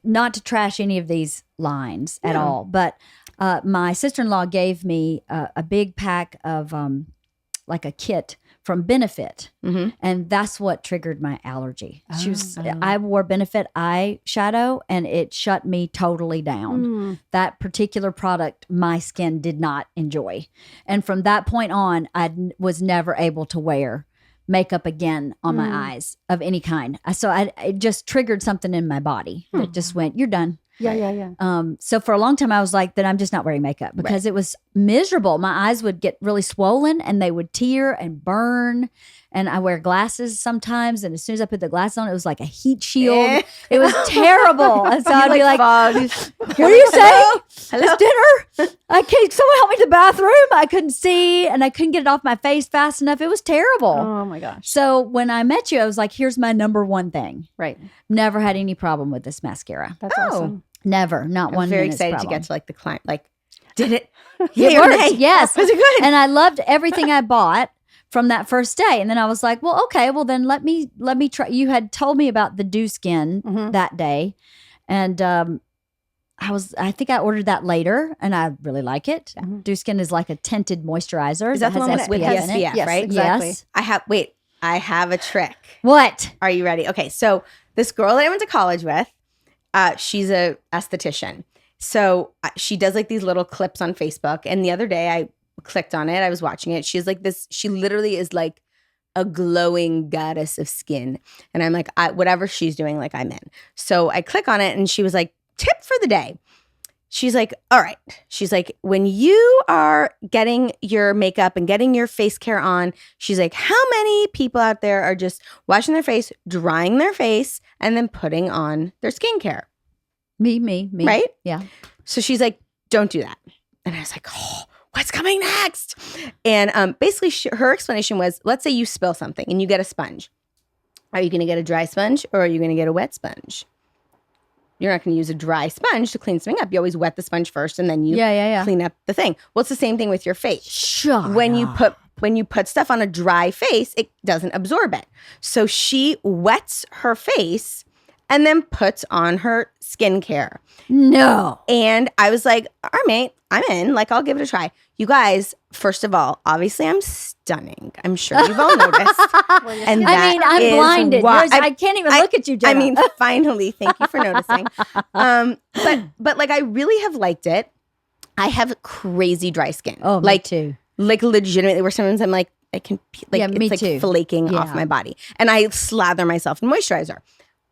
not to trash any of these lines at all, but my sister-in-law gave me a big pack of like a kit from Benefit, and that's what triggered my allergy. I wore Benefit eyeshadow, and it shut me totally down. That particular product, my skin did not enjoy, and from that point on, was never able to wear makeup again on my eyes of any kind. So it just triggered something in my body. It just went, you're done. Yeah. So for a long time, I was like, then I'm just not wearing makeup because it was miserable. My eyes would get really swollen and they would tear and burn. And I wear glasses sometimes. And as soon as I put the glasses on, it was like a heat shield. It was terrible. And so I'd be like, what are you saying? It's dinner. I can't, someone help me to the bathroom. I couldn't see and I couldn't get it off my face fast enough. It was terrible. Oh my gosh. So when I met you, I was like, here's my number one thing. Right. Never had any problem with this mascara. That's awesome. Never. Not one I'm very minute's excited problem. to get to like the client. Like, did it? It worked. Yes. Was it good? And I loved everything I bought from that first day. And then I was like, well, okay, well then let me try. You had told me about the Dew Skin that day. And I think I ordered that later and I really like it. Dew Skin is like a tinted moisturizer. Is that the has one with SPF in it. SPF, Yes, right? exactly. Yes. I have a trick. What? Are you ready? Okay, so this girl that I went to college with, she's a esthetician. So she does like these little clips on Facebook. And the other day I clicked on it. I was watching it. She's like this. She literally is like a glowing goddess of skin. And I'm like, whatever she's doing, like I'm in. So I click on it and she was like, tip for the day. She's like, all right. She's like, when you are getting your makeup and getting your face care on, she's like, how many people out there are just washing their face, drying their face, and then putting on their skincare? Me. Right? Yeah. So she's like, don't do that. And I was like, oh, what's coming next? And basically her explanation was, let's say you spill something and you get a sponge. Are you going to get a dry sponge or are you going to get a wet sponge? You're not going to use a dry sponge to clean something up. You always wet the sponge first and then you clean up the thing. Well, it's the same thing with your face. Shut When up. you put stuff on a dry face, it doesn't absorb it. So she wets her face and then puts on her skincare. No. And I was like, all right, mate, I'm in. Like, I'll give it a try. You guys, first of all, obviously I'm stunning. I'm sure you've all noticed. And I mean, I'm is blinded. why- I can't even look at you, Jenna. I mean, finally, thank you for noticing. But like, I really have liked it. I have crazy dry skin. oh, me like, too. like legitimately, where sometimes I'm like, I can like Yeah, me it's like too. flaking off Yeah. my body, and I slather myself in moisturizer.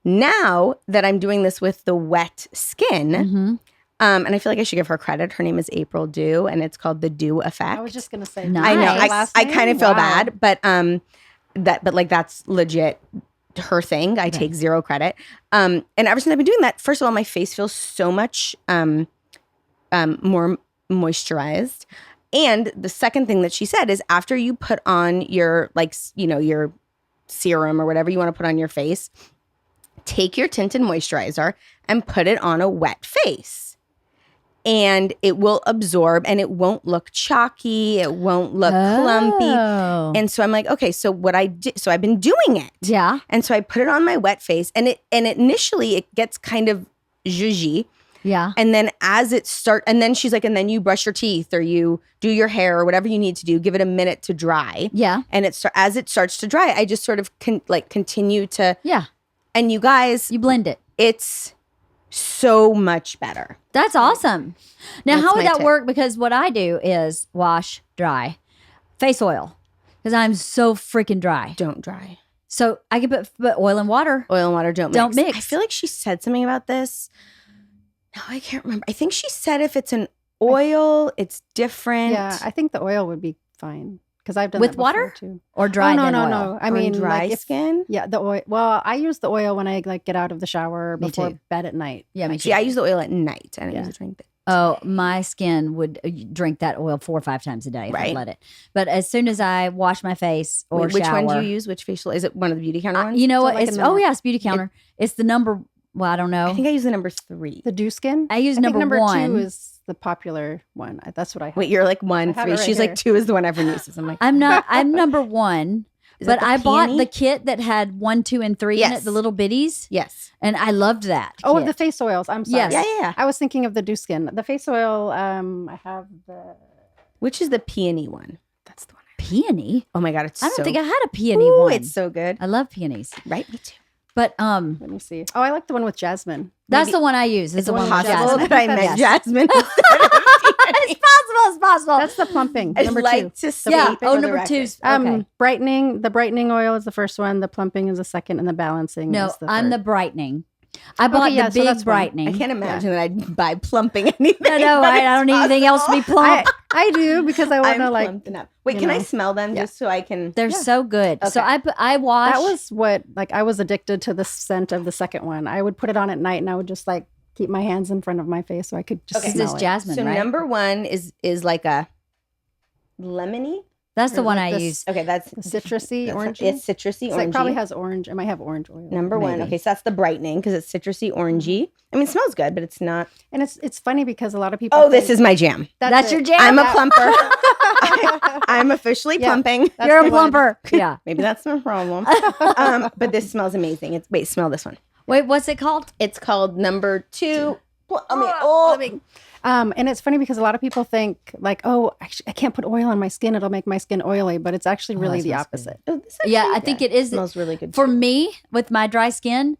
Now that I'm doing this with the wet skin, Mm-hmm. and I feel like I should give her credit. Her name is April Dew, and it's called the Dew Effect. I was just going to say. Nice. I know. Nice. I kind of feel Wow. bad, but like that's legit her thing. I take zero credit. And ever since I've been doing that, first of all, my face feels so much more moisturized. And the second thing that she said is after you put on your your serum or whatever you want to put on your face, take your tinted moisturizer and put it on a wet face. and it will absorb and it won't look chalky. It won't look clumpy. Oh. And so I'm like, okay, so what I did, so I've been doing it. Yeah. And so I put it on my wet face and initially it gets kind of zhuzhy. Yeah. And then and then she's like, and then you brush your teeth or you do your hair or whatever you need to do, give it a minute to dry. Yeah. And as it starts to dry, I just sort of continue to, Yeah. and you guys, You blend it. it's so much better. That's awesome. Now, That's how would my that tip. work? Because what I do is wash, dry, face oil, because I'm so freaking dry. Don't dry. So I can put oil and water. Oil and water don't Don't mix. I feel like she said something about this. No, I can't remember. I think she said if it's an oil, it's different. Yeah, I think the oil would be fine because I've done With that before, water? too. Or dry Oh, no, then no, oil. no. I On mean, dry like if, skin. yeah, the oil. Well, I use the oil when I like get out of the shower Me before too. bed at night. Yeah, me See, too. I use the oil at night. I don't Yeah. use a drink. Oh, my skin would drink that oil 4 or 5 times a day if I Right. let it. But as soon as I wash my face or Wait, which shower, one do you use? Which facial? Is it one of the Beautycounter ones? you know So what? like a It's number- yes, Beautycounter. It's the number. Well, I don't know. I think I use the number 3. The Dew Skin. I use I think number 1. 2 is the popular one. That's what I have. Wait, you're like 1, I have 3. it right She's here. like 2 is the one everyone uses. I'm like, I'm not. I'm number 1. Is that But the I bought peony? the kit that had 1, 2, and 3 in Yes. it, the little bitties, yes. and I loved that. Oh, kit. the face oils. I'm sorry. Yes. Yeah. I was thinking of the Dew Skin. The face oil. I have the. Which is the peony one? That's the one. peony. Oh my god, it's I don't so think I had a peony Ooh, one. it's so good. I love peonies, Right, me too. but Let me see. Oh, I like the one with jasmine. that's Maybe- the one I use. It's the one with Possible jasmine. that I meant Yes. Jasmine. It's possible. It's possible. That's the plumping. I'd Number like 2. to say yeah. for Oh, the number record. 2's okay. Brightening. The brightening oil is the first one. The plumping is the second, and the balancing. No, is the I'm third. the brightening. I bought yeah, the so big that's one. brightening. I can't imagine that I'd buy plumping anything. I know, but right? I it's don't need anything else to be possible. plump. I do because I want I'm to like. plumping up. Wait, you can I know. smell them just so I can? They're so good. So Okay. I wash. That was what like I was addicted to the scent of the second one. I would put it on at night, and I would just like keep my hands in front of my face so I could just Okay. smell this it. jasmine, So right? number 1 is like a lemony. That's the or one like I this- use. Okay, that's The citrusy, that's- orangey. It's citrusy, It's like orangey. probably has orange. It might have orange oil. Number 1. Maybe. Okay, so that's the brightening because it's citrusy, orangey. I mean, it smells good, but it's not. And it's funny because a lot of people. Oh, this think is my jam. That's it. your jam. I'm a Yeah. plumper. I'm officially Yeah. plumping. That's You're the a one. plumper. Yeah. Maybe that's my problem. But this smells amazing. Wait, smell this one. Wait, what's it called? It's called number 2. Oh, And it's funny because a lot of people think like, oh, actually, I can't put oil on my skin; it'll make my skin oily. But it's actually really that the smells opposite. oh, this Yeah, actually- I think it is. smells really good. For too. me, with my dry skin,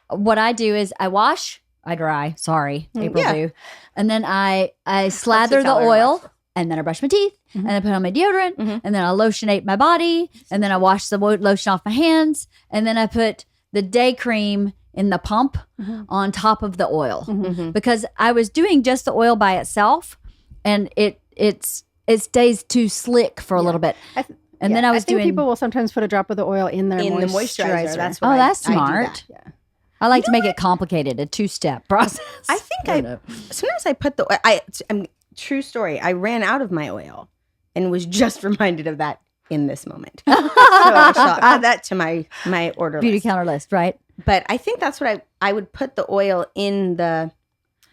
what I do is I wash, I dry. Sorry, April yeah. do, and then I slather the tell her oil, what. and then I brush my teeth, and I put on my deodorant, Mhm. and then I lotionate my body, and then I wash the lotion off my hands, and then I put the day cream in the pump on top of the oil Mhm. because I was doing just the oil by itself, and it stays too slick for a little bit. And then I was think doing. people will sometimes put a drop of the oil in their in the moisturizer. moisturizer. That's Oh, what that's I do smart. that. Yeah. I like to make it complicated, a 2-step process. I think sometimes I put the I'm true story. I ran out of my oil and was just reminded of that in this moment. So I shall add that to my order Beauty list. counter list, right? But I think that's what I would put the oil in the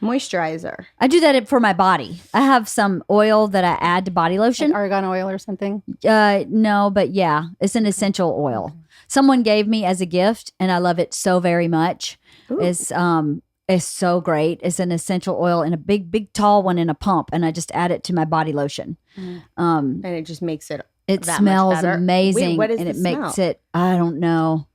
moisturizer. I do that for my body. I have some oil that I add to body Like lotion. argan oil or something. No, but yeah, it's an essential oil. Someone gave me as a gift, and I love it so very much. Ooh. It's so great. It's an essential oil in a big tall one in a pump, and I just add it to my body lotion. And it just makes it It that much smells better. amazing, Wait, what is and the it makes smell? it. I don't know.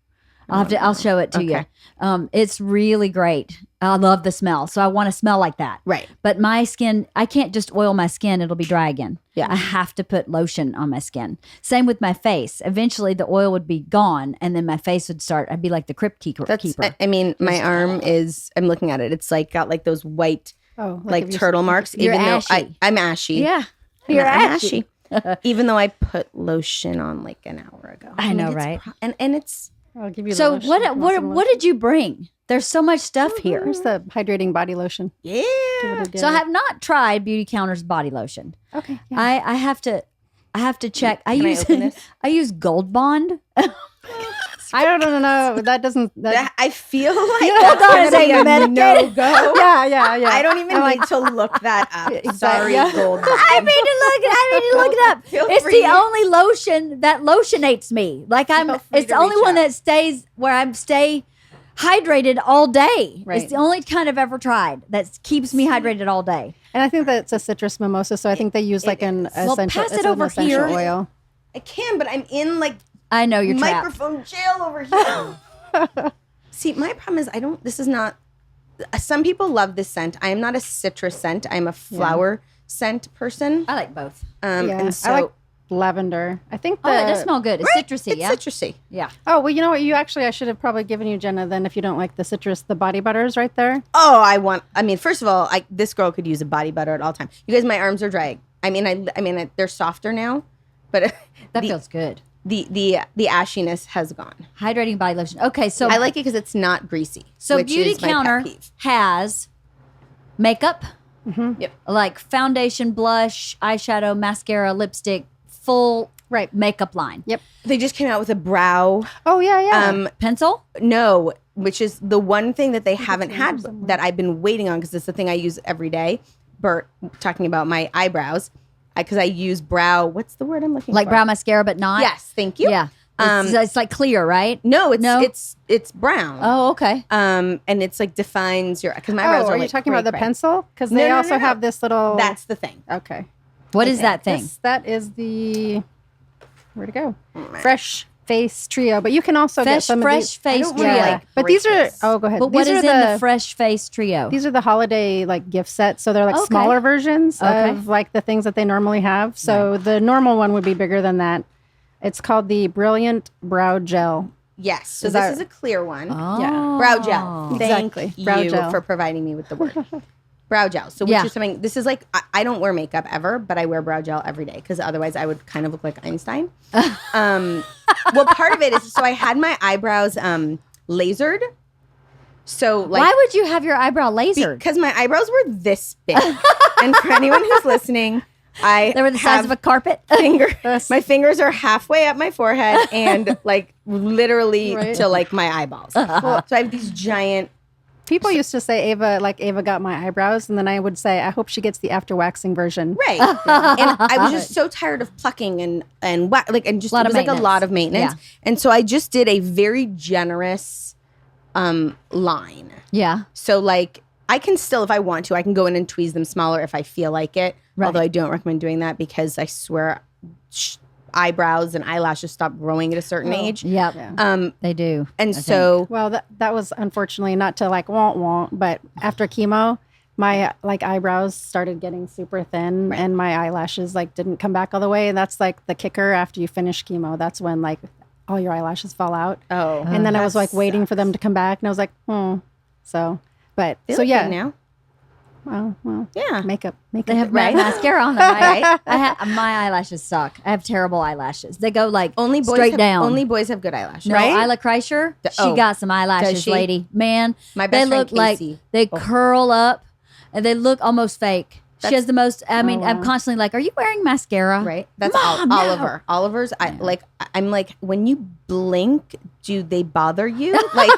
I'll show it to Okay. you. It's really great. I love the smell, so I want to smell like that. right. But my skin, I can't just oil my skin; it'll be dry again. Yeah. I have to put lotion on my skin. Same with my face. Eventually, the oil would be gone, and then my face would start. I'd be like the crypt keeper. That's I mean, my arm is I'm looking at it. It's like got like those white Oh, like if you- turtle marks. You're even though ashy. I'm ashy. Yeah, I'm you're ashy. Even though I put lotion on like an hour ago. I know, it's right? and it's I'll give you. The So lotion. what? You want What? some What lotion? did you bring? There's so much stuff here. Here's the hydrating body lotion. Give yeah. it a So I dip. have not tried Beautycounter's body lotion. Okay. Yeah. I have to check. I Can I use open this? I use Gold Bond. I don't know. That doesn't. I feel like Hold that's on, gonna is it be a medicated? no-go. yeah. I don't even need to look that up. Sorry, yeah. Gold. I need to look it up. Feel It's free. the only lotion that lotionates me. Like Feel free it's to the only reach one out. that stays where I stay hydrated all day. Right. It's the only kind I've ever tried that keeps me hydrated all day. And I think that it's a citrus mimosa, so I think they use like an Well, essential, pass it it's an over essential here. oil. I can, but I'm in like I know you're trapped. microphone jail over here. See, my problem is this is not, some people love this scent. I am not a citrus scent. I'm a flower scent person. I like both. And so, I like lavender. I think Oh, it does smell good. It's right, citrusy, it's yeah. citrusy. Yeah. Oh, well, you know what? I should have probably given you, Jenna, then if you don't like the citrus, the body butters right there. Oh, first of all, this girl could use a body butter at all time. You guys, my arms are dry. I mean, they're softer now, but That feels good. the ashiness has gone. Hydrating body lotion. Okay, so I like it because it's not greasy. So which is my pet Beautycounter peeve. has makeup, Yep. like foundation, blush, eyeshadow, mascara, lipstick, full Right. makeup line. Yep. They just came out with a brow. Oh, yeah. Pencil? No, which is the one thing that they haven't had that I've been waiting on because it's the thing I use every day. Bert talking about my eyebrows because I use brow. What's the word I'm looking Like for? brow mascara, but not? Yes, thank you. Yeah. It's like clear, right? No, No? it's brown. Oh, okay. And it's like defines your because my eyebrows Oh, are you like talking about the cray-cray. pencil? Because No, they no, also no. have this little. That's the thing. Okay. What is that thing? That is the. Where'd it go? Fresh Face Trio. But you can also get some Fresh of these. Face don't Trio. really Yeah. like But these are. bracelets. Oh, go ahead. But what these is are in the Fresh Face Trio? These are the holiday like gift sets. So they're like Okay. smaller versions Okay. of like the things that they normally have. So the normal one would be bigger than that. It's called the Brilliant Brow Gel. Yes. So Is this that- is a clear one. Oh. Yeah. Brow gel. Thank Exactly. Brow you gel. for providing me with the word. Brow gel. So which Yeah. is something, this is like, I don't wear makeup ever, but I wear brow gel every day because otherwise I would kind of look like Einstein. Well, part of it is, so I had my eyebrows lasered. So like, Why would you have your eyebrow lasered? because my eyebrows were this big. And for anyone who's listening, They were the size have of a carpet. my fingers are halfway up my forehead and like literally Right. to like my eyeballs. So I have these giant. People used to say Ava got my eyebrows, and then I would say I hope she gets the after waxing version. Right. And I was just so tired of plucking and just Lot it of was like a maintenance. lot of maintenance. Yeah. And so I just did a very generous line. Yeah. So like I can still, if I want to, I can go in and tweeze them smaller if I feel like it. Right. Although I don't recommend doing that because I swear eyebrows and eyelashes stop growing at a certain age. Yep. Yeah. They do. And I so Well, that was unfortunately not to like want, but after chemo, my like eyebrows started getting super thin, and my eyelashes like didn't come back all the way. And that's like the kicker after you finish chemo. That's when like all your eyelashes fall out. oh, And then I was that like waiting sucks. for them to come back, and I was like, So, but They so look yeah, good now. well, Yeah. makeup. They have Right. mascara on them, right? My eyelashes suck. I have terrible eyelashes. They go like Only boys straight have, down. Only boys have good eyelashes. No, right? Isla Kreischer, she oh. got some eyelashes, Does she? lady. Man, My they best friend look like Casey. they Oh. curl up and they look almost fake. She That's- has the most. I mean, I'm wow. constantly like, "Are you wearing mascara?" Right. That's Mom, no. Oliver. Oliver's. I'm like, when you blink, do they bother you? Like,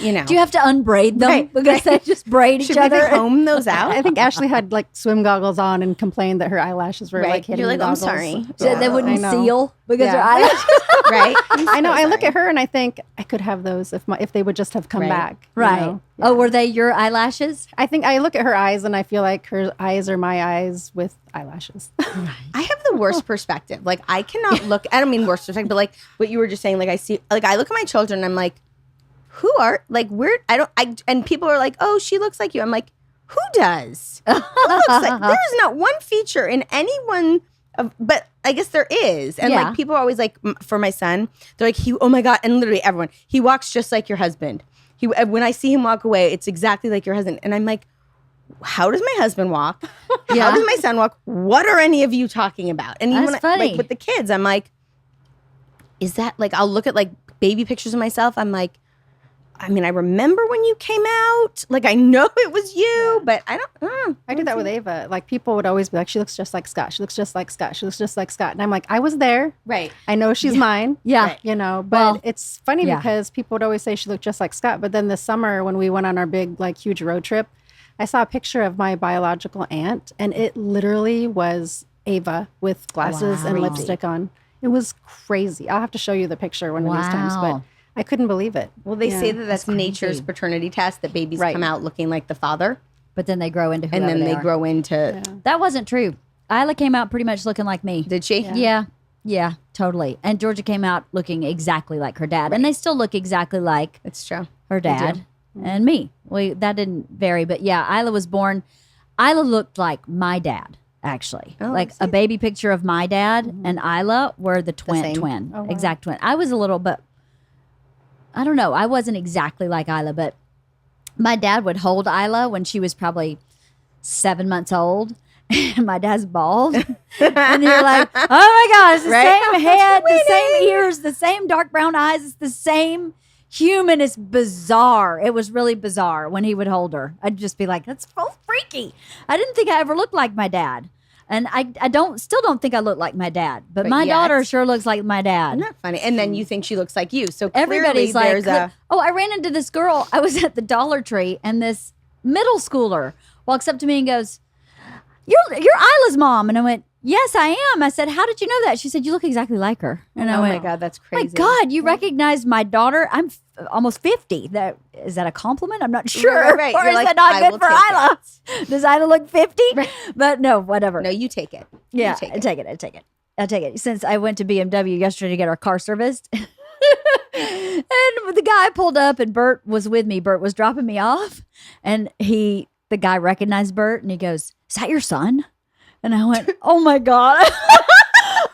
you know. Do you have to unbraid them Right, because right. they just braid each Should we other? comb those out? I think Ashley had like swim goggles on and complained that her eyelashes were Right. like hitting You're like, the I'm goggles. sorry. So they I wouldn't know. seal because her Yeah. eyelashes. right. I know. I look at her and I think I could have those if they would just have come Right. back. you Right. know? Oh, were they your eyelashes? I think I look at her eyes and I feel like her eyes are my eyes with eyelashes. I have the worst perspective. Like, I cannot look. I don't mean worst perspective, but like what you were just saying. Like, I see. Like, I look at my children. and I'm like, who are like where? I don't. I and people are like, oh, she looks like you. I'm like, who does? Who looks like? There's not one feature in anyone. But I guess there is. And Yeah. like people are always like, for my son, they're like, oh my God. And literally everyone, he walks just like your husband. When I see him walk away, it's exactly like your husband. And I'm like, how does my husband walk? Yeah. How does my son walk? What are any of you talking about? And even That's when funny. like with the kids, I'm like, is that like, I'll look at like baby pictures of myself. I'm like, I mean, I remember when you came out. Like, I know it was you, but I don't. I did that with Ava. Like, people would always be like, she looks just like Scott. She looks just like Scott. She looks just like Scott. And I'm like, I was there. Right. I know she's mine. Yeah. Right. You know, but Well, it's funny yeah. because people would always say she looked just like Scott. But then this summer when we went on our big, like, huge road trip, I saw a picture of my biological aunt, and it literally was Ava with glasses and Wow. lipstick on. It was crazy. I'll have to show you the picture one of these times, but Wow. I couldn't believe it. Well, they Yeah. say that that's crazy. nature's paternity test, that babies Right. come out looking like the father, But then they grow into whoever and then they are. grow into. That wasn't true. Isla came out pretty much looking like me. Did she? Yeah, totally. And Georgia came out looking exactly like her dad. And they still look exactly like It's true. her dad and me. That didn't vary. But yeah, Isla was born. Isla looked like my dad, actually. Oh, like I a baby picture of my dad and Isla were the same. twin, Oh, wow. exact twin. I was a little, but I don't know. I wasn't exactly like Isla, but my dad would hold Isla when she was probably 7 months old. And my dad's bald. And you're like, oh my gosh, the Right? same head, the same ears, the same dark brown eyes. It's the same human. It's bizarre. It was really bizarre when he would hold her. I'd just be like, that's so freaky. I didn't think I ever looked like my dad. And I still don't think I look like my dad. But my yet- daughter sure looks like my dad. Isn't that funny? And then you think she looks like you. So clearly Everybody's like, there's a. oh, I ran into this girl. I was at the Dollar Tree, and this middle schooler walks up to me and goes, You're Isla's mom. And I went, yes, I am. I said, how did you know that? She said, you look exactly like her. And I Oh went, my God, that's my crazy. God, you recognize my daughter? I'm almost 50. Is that a compliment? I'm not sure. Right. Or You're is like, that not I good will for take Isla? Does Isla look 50? But no, whatever. No, you take it. Yeah, You take I it. take it. I'll take it. Since I went to BMW yesterday to get our car serviced. And the guy pulled up and Bert was with me. Bert was dropping me off. And the guy recognized Bert and he goes, is that your son? And I went, oh my God.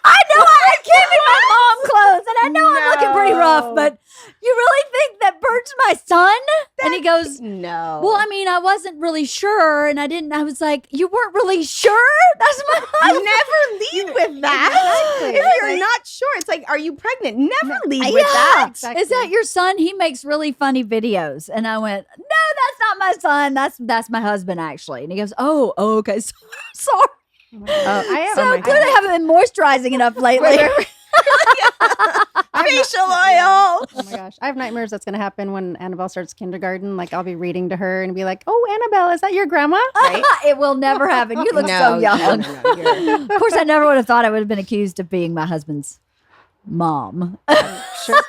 I know I came in my mom clothes and I know I'm looking pretty rough, but you really think that Bert's my son? And he goes, No. well, I mean, I wasn't really sure, and I was like, you weren't really sure? That's my husband. never lead with that. Exactly. If you're not sure, it's like, are you pregnant? Never lead with Yeah. that. Exactly. Is that your son? He makes really funny videos. And I went, no, that's not my son. That's my husband, actually. And he goes, oh okay. Sorry. I am. So good I haven't been moisturizing enough lately. Facial oil. Oh my gosh. I have nightmares that's going to happen when Annabelle starts kindergarten. Like, I'll be reading to her and be like, oh, Annabelle, is that your grandma? Right? It will never happen. You look No, so young. no, you're- Of course, I never would have thought I would have been accused of being my husband's mom. Sure.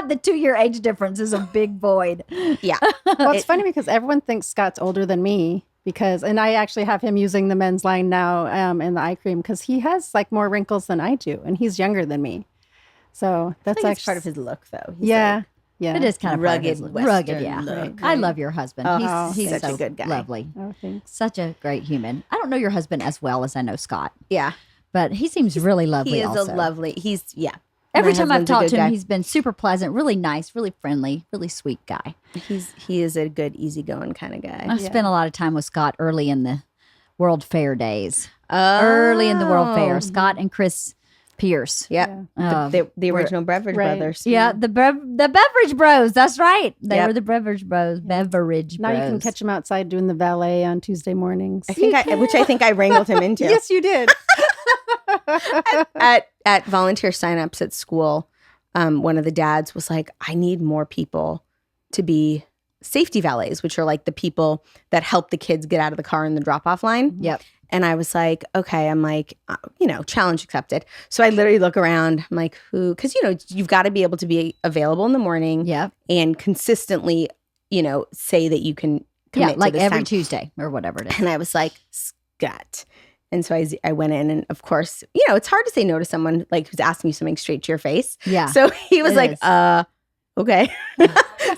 The 2-year age difference is a big void. Yeah. Well, it's funny because everyone thinks Scott's older than me and I actually have him using the men's line now in the eye cream because he has like more wrinkles than I do and he's younger than me. So that's I think actually it's part of his look, though. He's yeah. like, Yeah. It is kind of part of his rugged, look. Rugged, Western yeah. look. I love your husband. Oh, he's such a so good guy. lovely. Oh, thanks. Such a great human. I don't know your husband as well as I know Scott, Yeah. but he seems really lovely. He is also. a lovely. Yeah. Every My time I've husband's a talked good to him, guy. he's been super pleasant, really nice, really friendly, really sweet guy. He is a good, easygoing kind of guy. I've spent a lot of time with Scott early in the World Fair days. Early in the World Fair, Scott and Chris Pierce. Yep. Um, The original Beverage Right. Brothers. Yeah, the beverage bros. That's right. They Yep. were the beverage bros. Beverage Now bros. you can catch him outside doing the valet on Tuesday mornings. Which I think I wrangled him into. Yes, you did. At volunteer signups at school, one of the dads was like, I need more people to be safety valets, which are like the people that help the kids get out of the car in the drop-off line. Yep. And I was like, okay, I'm like, challenge accepted. So I literally look around. I'm like, who? Because, you've got to be able to be available in the morning Yep. and consistently, say that you can commit Yeah, to like this every time. Tuesday or whatever it is. And I was like, Scott. And so I went in, and of course, it's hard to say no to someone like who's asking you something straight to your face. Yeah. So he was It like, is. okay.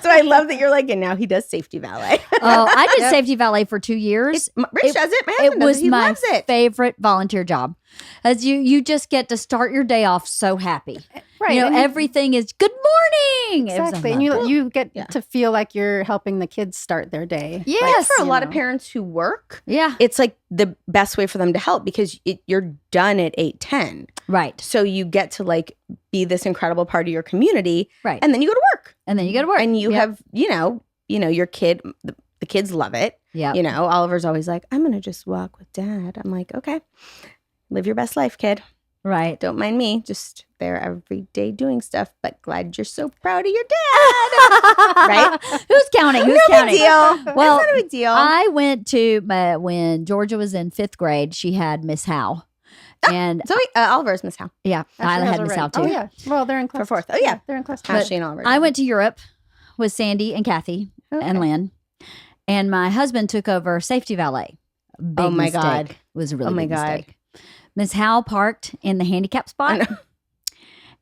So I love that you're like, and now he does safety valet. Oh, I did safety valet for 2 years. Rich does it. My It husband does was it. He my loves it. favorite volunteer job. As you just get to start your day off so happy. Right. You know, and everything is good morning. It was exactly. a And lot. you get Yeah. to feel like you're helping the kids start their day. Yes. For a lot of know. parents who work, Yeah. it's like the best way for them to help because you're done at 8:10. Right. So you get to like be this incredible part of your community. Right. And then you go to work. And then you go to work. And you Yep. have, your kid, the kids love it. Yeah. Oliver's always like, I'm going to just walk with dad. I'm like, okay, live your best life, kid. Right. Don't mind me. Just there every day doing stuff, but glad you're so proud of your dad. Right? Who's counting? Who's No counting? big deal. Well, It's not a big deal. I went to when Georgia was in 5th grade. She had Miss Howe, and So Oliver's Miss Howe. yeah, Ashley Isla has had her Miss right. Howe too. Oh yeah. Well, they're in class. fourth. Oh, yeah. They're in class. Ashley and Oliver. I went to Europe with Sandy and Kathy and Lynn, and my husband took over safety valet. Big Oh, my mistake. God. It was a really Oh, my big God. mistake. Miss Howe parked in the handicap spot.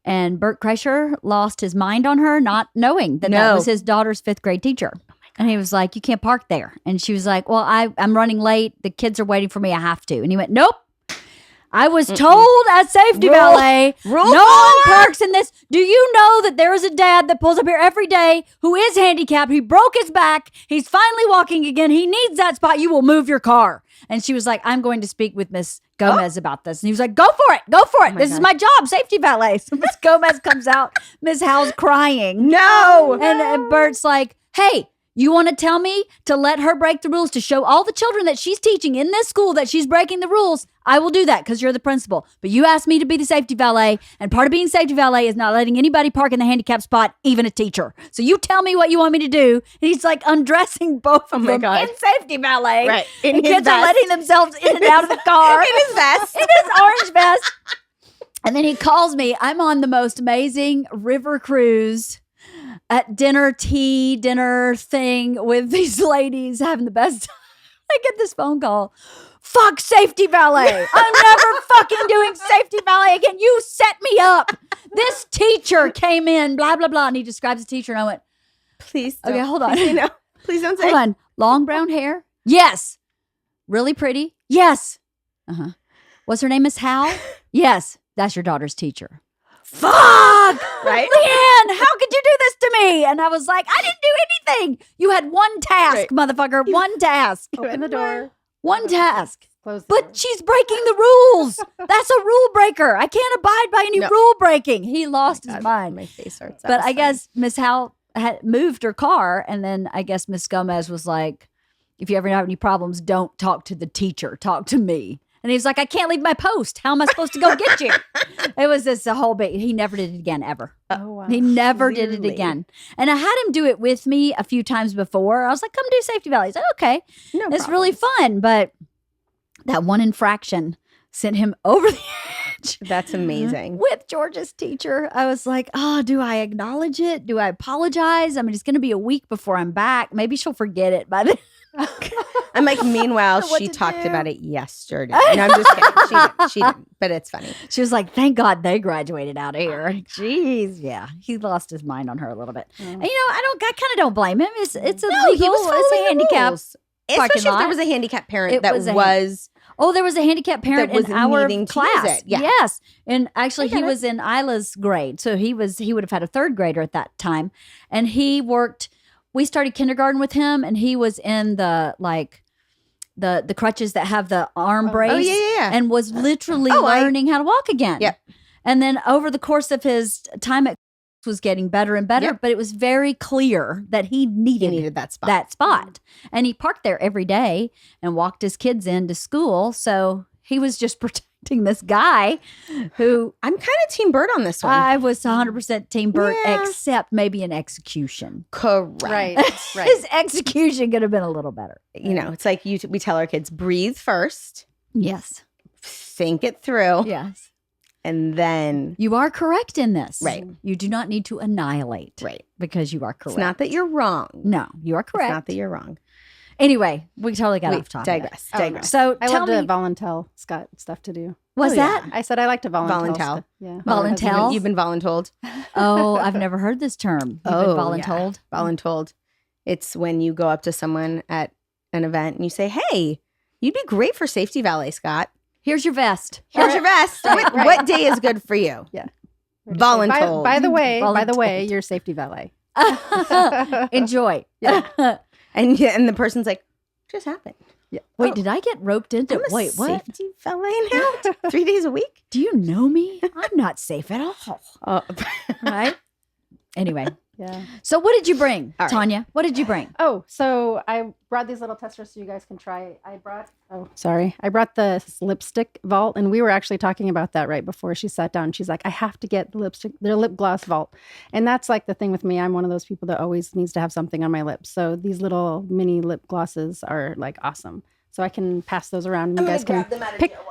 And Bert Kreischer lost his mind on her, not knowing that No. was his daughter's 5th grade teacher. And he was like, you can't park there. And she was like, well, I'm running late. The kids are waiting for me. I have to. And he went, nope. I was told at safety valet, Rule no one parks in this. Do you know that there is a dad that pulls up here every day who is handicapped? He broke his back. He's finally walking again. He needs that spot. You will move your car. And she was like, I'm going to speak with Miss Gomez about this. And he was like, go for it. Go for it. This is my job, safety valet. So Miss Gomez comes out. Miss Howe's crying. No. And Bert's like, hey, you want to tell me to let her break the rules to show all the children that she's teaching in this school that she's breaking the rules? I will do that because you're the principal. But you asked me to be the safety valet, and part of being safety valet is not letting anybody park in the handicap spot, even a teacher. So you tell me what you want me to do. And he's like undressing both of my them God. in safety valet. Right. And In his kids are vest. letting themselves in and out of the car. In his vest. In his orange vest. And then he calls me. I'm on the most amazing river cruise at dinner thing with these ladies having the best time. I get this phone call. Fuck safety valet. I'm never fucking doing safety valet again. You set me up. This teacher came in, blah, blah, blah. And he describes the teacher. And I went, Please okay, don't. hold on. Please, no. Please don't say. Hold on. Long brown hair? Yes. Really pretty? Yes. Uh-huh. What's her name, Miss Howe? Yes. That's your daughter's teacher. Fuck! Right? Leanne, how could you do this to me? And I was like, I didn't do anything. You had one task, Right. motherfucker. One task. Open the door. One task. Close the door. But she's breaking the rules. That's a rule breaker. I can't abide by any No. rule breaking. He lost his God, mind. My face hurts. But I guess Miss Howe had moved her car, and then I guess Miss Gomez was like, if you ever have any problems, don't talk to the teacher. Talk to me. And he's like, I can't leave my post. How am I supposed to go get you? It was this a whole bit. He never did it again, ever. Oh wow. He never did it Clearly. again. And I had him do it with me a few times before. I was like, come do safety valet. He's like, okay. No It's really fun. But that one infraction sent him over the edge. That's amazing. With Georgia's teacher, I was like, oh, do I acknowledge it? Do I apologize? I mean, it's going to be a week before I'm back. Maybe she'll forget it by then. I'm like, meanwhile, What she to talked do. about it yesterday. No, I'm just kidding. She didn't, but it's funny. She was like, thank God they graduated out of here. Jeez. Yeah. He lost his mind on her a little bit. And, I kind of don't blame him. It's a No, legal, he was it's a following the handicap. rules. parking Especially if there lot. was a handicapped parent It that was a was Oh, there was a handicapped parent was in our needing to use class. it. Yeah. Yes. And actually I get he it. was in Isla's grade. So he would have had a 3rd grader at that time. And we started kindergarten with him, and he was in the crutches that have the arm brace. Oh, yeah. And was literally Oh, learning how to walk again. Yep. And then over the course of his time at was getting better and better, Yep. but it was very clear that he He needed needed that spot. that spot. And he parked there every day and walked his kids into school. So he was just protecting this guy who I'm kind of Team Bird on this one. I was 100% Team Bert, Yeah. except maybe an execution. Correct. Right. Right. His execution could have been a little better. You know, it's like we tell our kids, breathe first, Yes. think it through, Yes. and then You are correct in this. Right. You do not need to annihilate. right. Because you are correct. It's not that you're wrong. No, you are It's correct. not that you're wrong. Anyway, we totally got We off topic. digress. Oh, Digress. So I tell love me, to volunteer Scott stuff to do. was Oh, that? yeah. I said I like to volunteer. Voluntel. stuff. Yeah. Voluntel? You've been voluntold. Oh, I've never heard this term. You've been voluntold. Yeah. Voluntold. It's when you go up to someone at an event and you say, "Hey, you'd be great for safety valet, Scott. Here's your vest. Here's your vest. Right, right. What day is good for you?" Yeah. Voluntold. By the way, Voluntold. you're safety valet. Enjoy. Yeah. And the person's like, "Just happened." Wait, did I get roped into? I'm a Wait, what? safety fella out 3 days a week. Do you know me? I'm not safe at all. Right? Anyway, Yeah. so what did you bring, All right. Tonya? What did you bring? Oh, so I brought these little testers so you guys can try. I brought the lipstick vault, and we were actually talking about that right before she sat down. She's like, I have to get their lip gloss vault. And that's like the thing with me. I'm one of those people that always needs to have something on my lips. So these little mini lip glosses are like awesome. So I can pass those around and you guys can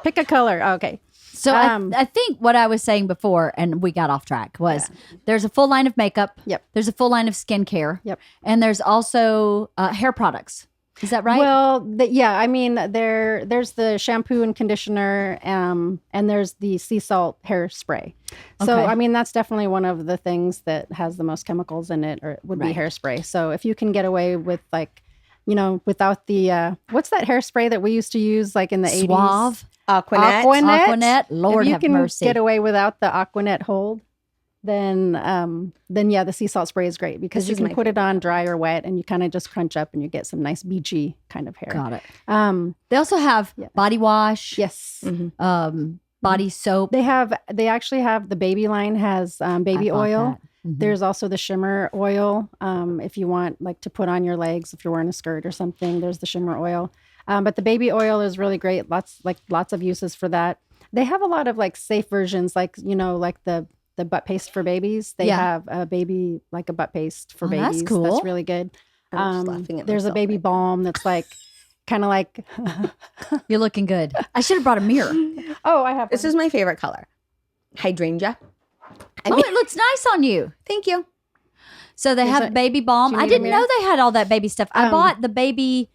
pick a color. Oh, okay. So I think what I was saying before, and we got off track, was there's a full line of makeup. Yep. There's a full line of skincare. Yep. And there's also hair products. Is that right? Well, I mean, there's the shampoo and conditioner, and there's the sea salt hairspray. So, Okay. I mean, that's definitely one of the things that has the most chemicals in it, or it would be Right. hairspray. So, if you can get away with without the what's that hairspray that we used to use like in the 80s? Suave. Aquanet. Lord if you have can mercy. get away without the Aquanet hold, then yeah, the sea salt spray is great because This you is can my put it on dry or wet, and you kind of just crunch up, and you get some nice beachy kind of hair. Got it. They They also have body wash. yes. Body soap. They actually have the baby line has baby I bought oil. that. Mhm. There's also the shimmer oil. If you want like to put on your legs, if you're wearing a skirt or something, there's the shimmer oil. But the baby oil is really great. Lots of uses for that. They have a lot of like safe versions, like the butt paste for babies. They Yeah. have a baby like a butt paste for Oh, babies. that's cool. That's really good. I'm just laughing at There's a myself baby right now. balm that's like kind of like. You're looking good. I should have brought a mirror. Oh, I have. This one. is my favorite color. Hydrangea. Oh, it looks nice on you. Thank you. So they Is have it- baby balm. do you I need a didn't know mirror? they had all that baby stuff. I bought the baby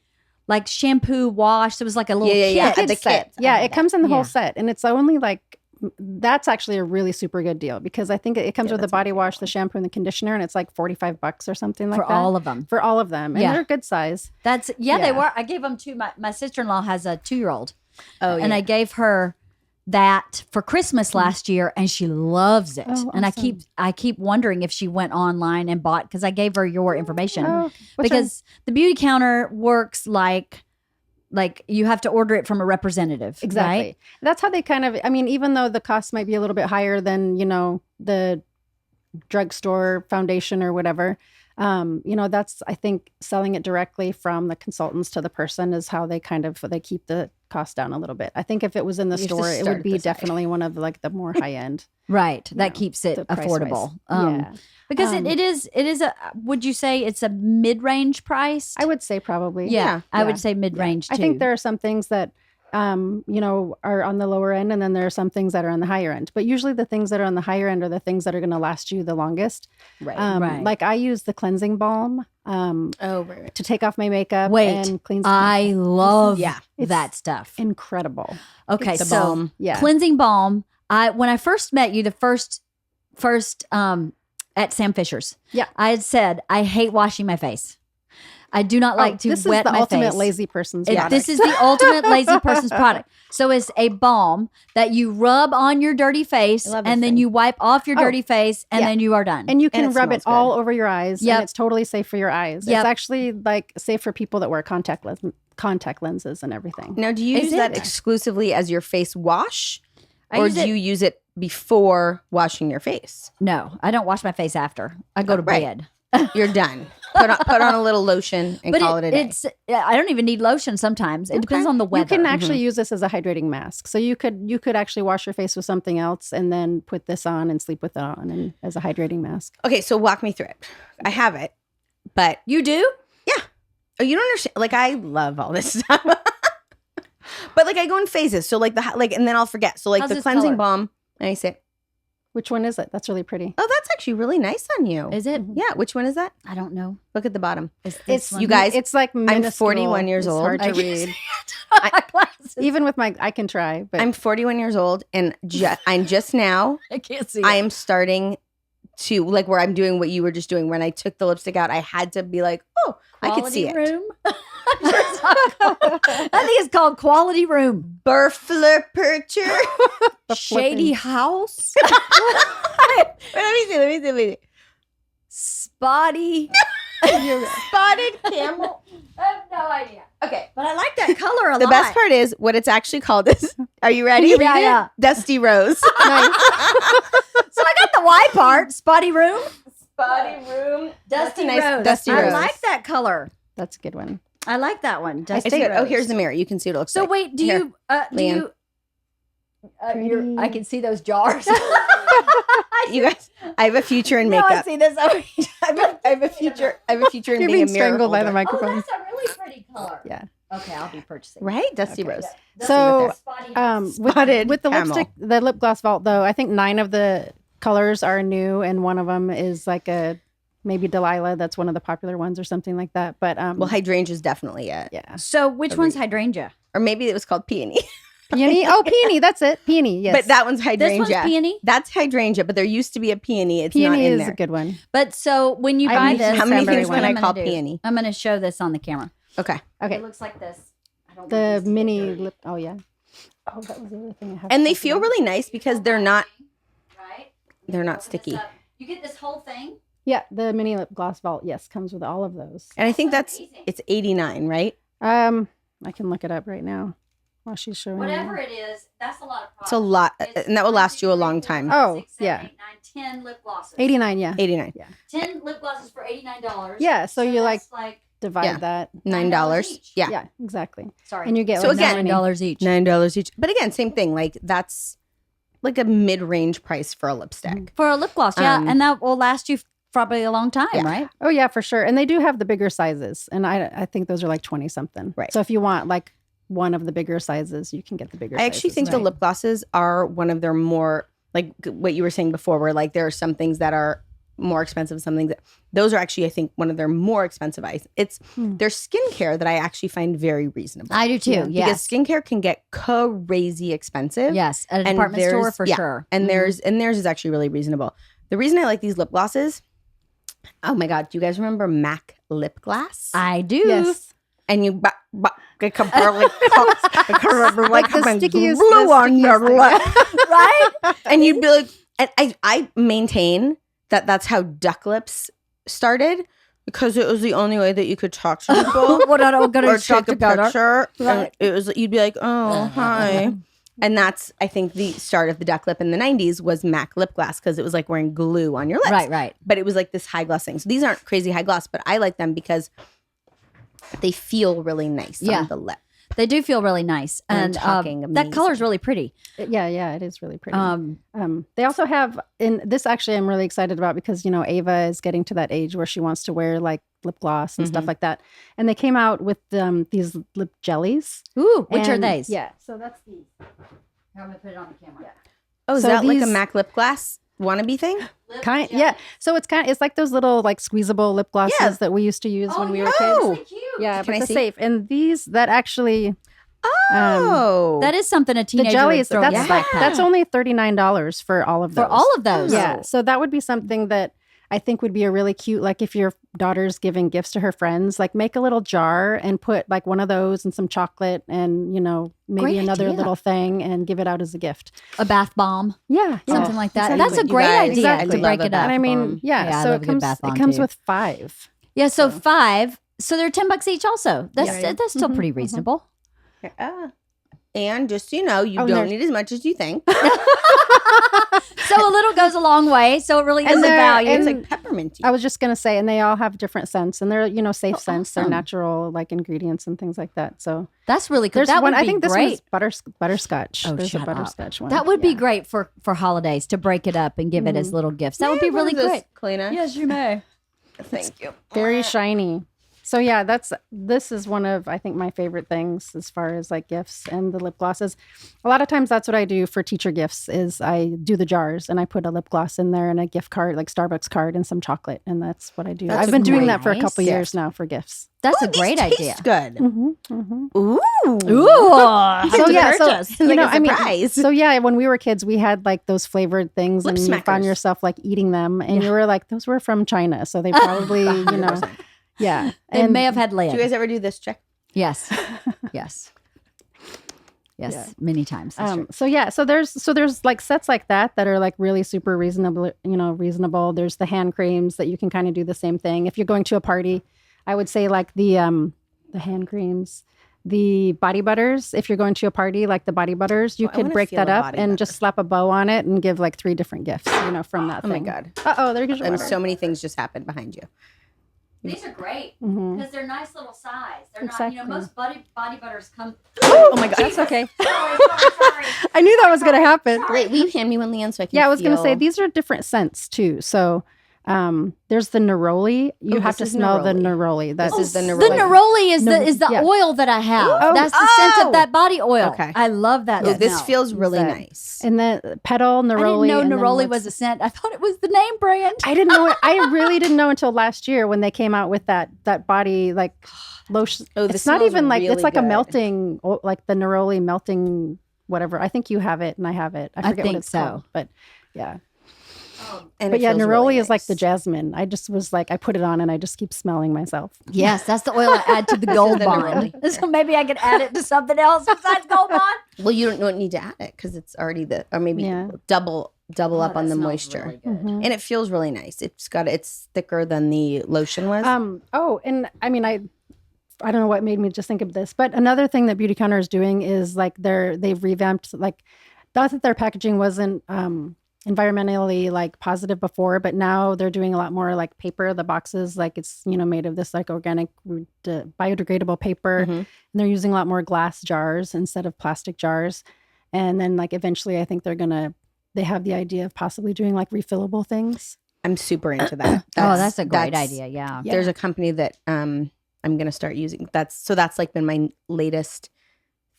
like shampoo wash. There was like a little Yeah. kit. The kit. Yeah, it comes in the Yeah. whole set, and it's only like that's actually a really super good deal because I think it comes with the that's my body favorite wash, the shampoo, and the conditioner, and it's like $45 or something like for that all of them. for all of them, and Yeah. they're good size. That's they Yeah. were. I gave them to my sister-in-law has a 2-year-old. Oh, And I gave her that for Christmas last year, and she loves it. Oh, and awesome. I keep wondering if she went online and bought because I gave her your information Oh, because the Beautycounter works like you have to order it from a representative. exactly. Right? That's how they kind of. I mean, even though the cost might be a little bit higher than the drugstore foundation or whatever. That's I think selling it directly from the consultants to the person is how they keep the cost down a little bit. I think if it was in the You have to store, it start would be this high. definitely one of like the more high end. Right. That know, keeps it the price-wise. affordable. Yeah. Because it is a, would you say it's a mid-range price? I would say probably. Yeah, I Yeah. would say mid-range too. I think there are some things that are on the lower end, and then there are some things that are on the higher end. But usually the things that are on the higher end are the things that are going to last you the longest. Right. Right. Like I use the cleansing balm right. to take off my makeup Wait, and cleanse. I love Yeah. that stuff. incredible. Okay, the so balm. Yeah. cleansing balm. When I first met you, the first at Sam Fisher's, Yeah. I had said I hate washing my face. I do not like to this wet is the my ultimate face. lazy person's It- product. this is the ultimate lazy person's product. So it's a balm that you rub on your dirty face, I love this and then thing. you wipe off your Oh, dirty face, and yeah. then you are done. and you can And it rub it smells all good. over your eyes, Yep. and it's totally safe for your eyes. Yep. It's actually like safe for people that wear contact lenses and everything. Now, do you Is use that it? exclusively as your face wash, I or use do it- you use it before washing your face? No, I don't wash my face after. I go to Right. bed. You're done. Put on a little lotion and call it a day. it's I don't even need lotion sometimes. It depends on the weather. You can actually use this as a hydrating mask. So you could actually wash your face with something else and then put this on and sleep with it on and as a hydrating mask. Okay, so walk me through it. I have it, but You do? oh, you don't understand. Like I love all this stuff, but like I go in phases. So like and then I'll forget. So like How's the this cleansing color? balm, and I say, Which one is it? That's really pretty. oh, that's actually really nice on you. Is it? Yeah, which one is that? I don't know. Look at the bottom. Is this It's one? you guys, It's like minuscule. 41 years It's old. hard I to can't read. Glasses. Even with I can try, but I'm 41 years old, and I'm just now. I can't see. I am starting to like where I'm doing what you were just doing. When I took the lipstick out, I had to be like, oh, I could see it. Room. I think it's called Quality Room. Burflerpercher. Shady House. Let me see. Spotty. Spotted camel. I have no idea. Okay. But I like that color a lot. The best part is what it's actually called is, are you ready? Yeah, yeah. Dusty Rose. So I got the Y part, spotty room. Spotty room. Dusty That's a nice rose. dusty I rose. like that color. That's a good one. I like that one. Dusty It's good. Oh, rose. here's the mirror. You can see what it looks So like. wait, do Here. you Leanne. I can see those jars. You guys, I have a future in No, I makeup. see this over here. I have a future. I have a future in You're being being a mirror strangled by the holder. microphone. Oh, that's a really pretty color. Yeah. Okay, I'll be purchasing. Right, Dusty Rose. So, Spotty Spotted with the camel. lipstick, the lip gloss vault, though, I think 9 of the colors are new, and one of them is like a maybe Delilah. That's one of the popular ones, or something like that. But Well, hydrangea is definitely it. yeah, So which one's hydrangea? Or maybe it was called peony. peony. Oh, peony. That's it. Peony. Yes, But that one's This hydrangea. one's peony. That's hydrangea, but there used to be a peony. It's not peony in is there. a good one. But so when you I buy haven't this, used How many cranberry things one. can I I'm call gonna do- peony? I'm going to show this on the camera. Okay. Okay, It looks like this. I don't the want these to mini get dirty, lip. Oh yeah. Oh, that was the other thing I have. And to they talk feel about. really nice because they're not right? they're not Open this sticky. up. You get this whole thing. Yeah, the mini lip gloss vault. Yes, comes with all of those. And I think That's that's amazing. it's 89, right? I can look it up right now while she's showing. Whatever me. it is, that's a lot of product. It's a lot, It's and that will 1, last 2, you a 3, long 4, time. 5, Oh, 6, 7, yeah. 8, 9, 10 lip glosses. 89. Yeah. 89. 10 lip glosses for $89. Yeah, so you, like, that's Divide Yeah. that. $9. each. Yeah. Yeah, exactly. Sorry. And you get So like again- $9 each. $9 each. But again, same thing. Like that's like a mid-range price for a lipstick. For a lip gloss, yeah. Um, And that will last you probably a long time, Yeah. right? Oh yeah, for sure. And they do have the bigger sizes, and I think those are like 20 something. Right. So if you want like one of the bigger sizes, you can get the bigger. I actually sizes. think the Right. lip glosses are one of their more like what you were saying before, where like there are some things that are more expensive, some things that those are actually I think one of their more expensive items. It's their skincare that I actually find very reasonable. I do too. Yeah. Because Yes. skincare can get crazy expensive. Yes. At a And department store theirs- for yeah. sure. And Mhm. theirs is actually really reasonable. The reason I like these lip glosses, oh my god, do you guys remember MAC lip gloss? I do. Yes. And you like the stickiest- glue the on your stickiest lip, Right? and you'd be like, and I maintain that that's how duck lips started because it was the only way that you could talk to people What are we going or to talk take a together? picture. And Right. it was you'd be like, oh hi. And that's, I think, the start of the duck lip in the 90s was MAC lip gloss because it was like wearing glue on your lips. Right, right. But it was like this high gloss thing. So these aren't crazy high gloss, but I like them because they feel really nice Yeah. on the lip. They do feel really nice. And And talking that amazing. color's really pretty. Yeah, it is really pretty. Um, They also have in this actually I'm really excited about because Ava is getting to that age where she wants to wear like lip gloss and stuff like that. And they came out with these lip jellies. ooh, which are And- these? Yeah. So that's these. I'm going to put it on the camera. Oh, is So that like a these- MAC lip gloss wannabe thing? Yeah. So it's like those little like squeezable lip glosses Yeah. that we used to use when we were Oh. kids. cute. Yeah, Can but I the see? safe. And these that actually Oh. That is something a the teenager jellies would throw in that's their like backpack. that's only $39 for all of those. For all of those. Yeah. So that would be something that I think would be a really cute, like if your daughter's giving gifts to her friends, like make a little jar and put like one of those and some chocolate and, maybe Great another idea. little thing and give it out as a gift. A bath bomb. Yeah. Something like that. exactly. That's a You great guys, idea exactly. to I break love a it up. And I mean, bomb. yeah, Yeah, I so love it a good comes bath bomb, it comes too. with 5. Yeah, so 5. So they're $10 each also. That's Yeah. that's still pretty reasonable. And just so you know, you Oh, don't there's- need as much as you think. So a little goes a long way. So it really is a they're- value. It's and- like pepperminty. I was just gonna say, and they all have different scents, and they're safe scents. They're awesome. natural like ingredients and things like that. So That's really cool. there's That one. would I be think this great. one's butterscotch. Oh, There's shut a up. butterscotch one. That would be Yeah. great for holidays to break it up and give it as little gifts. That would May be I have really one of this, great. Kalina? Yes, you may. Thank you. Very shiny. So yeah, this is one of I think my favorite things as far as like gifts and the lip glosses. A lot of times that's what I do for teacher gifts is I do the jars and I put a lip gloss in there and a gift card like Starbucks card and some chocolate and that's what I do. That's I've been doing that for a nice couple gift. years now for gifts. That's Ooh, a great these idea. taste good. Mm-hmm. Ooh. Ooh. So yeah, so purchase. Like a surprise. so yeah, when we were kids, we had like those flavored things, Lip and you found smackers. yourself like eating them, and you were like, "Those were from China," so they probably, yeah. They And may have had Do lid. you guys ever do this check? Yes. Yes. Yes, Yeah. many times. That's true. So there's like sets like that are like really super reasonable, reasonable. There's the hand creams that you can kind of do the same thing. If you're going to a party, I would say like the hand creams, the body butters. If you're going to a party, like the body butters, you I could wanna break feel that a up body and butter. just slap a bow on it and give like 3 different gifts, from that Oh my thing. God. There goes your And water. so many things just happened behind you. These are great Mhm. because they're nice little size. They're Exactly. not, most body butters come. Oh my God. That's okay. sorry. I knew that was going to happen. Wait, will you hand me one, Leanne, so I can Yeah, I was going to say feel- these are different scents too. So there's the neroli. You Oh, have to this is smell the neroli. neroli. This is the The neroli. neroli is No, is the yeah. oil that I have. Oh, That's the scent oh. of that body oil. Okay. I love that. Oh, this smell. feels really That. nice. And the petal neroli. I didn't and know then neroli what's- was a scent. I thought it was the name brand. I didn't know it. I really didn't know until last year when they came out with that body like lotion. Oh, this it's not smells even like really it's like a good. melting, like the neroli melting whatever. I think you have it and I have it. I forget think what it's so. called, but yeah. And But it yeah, feels neroli really is like the nice. jasmine. I just was like, I put it on and I just keep smelling myself. Yes, that's the oil I add to the Gold the Bond. neroli. So maybe I could add it to something else besides Gold Bond. Well, you don't need to add it because it's already or maybe Yeah. double Oh, up on that the smells moisture. really good. Mhm. And it feels really nice. It's thicker than the lotion was. And I mean, I don't know what made me just think of this, but another thing that Beautycounter is doing is like they've revamped, like, not that their packaging wasn't environmentally like positive before, but now they're doing a lot more like paper. The boxes, like it's made of this like organic biodegradable paper, Mhm. and they're using a lot more glass jars instead of plastic jars. And then like eventually, I think they have the idea of possibly doing like refillable things. I'm super into that. That's a great idea. Yeah. Yeah. There's a company that I'm gonna start using. That's like been my latest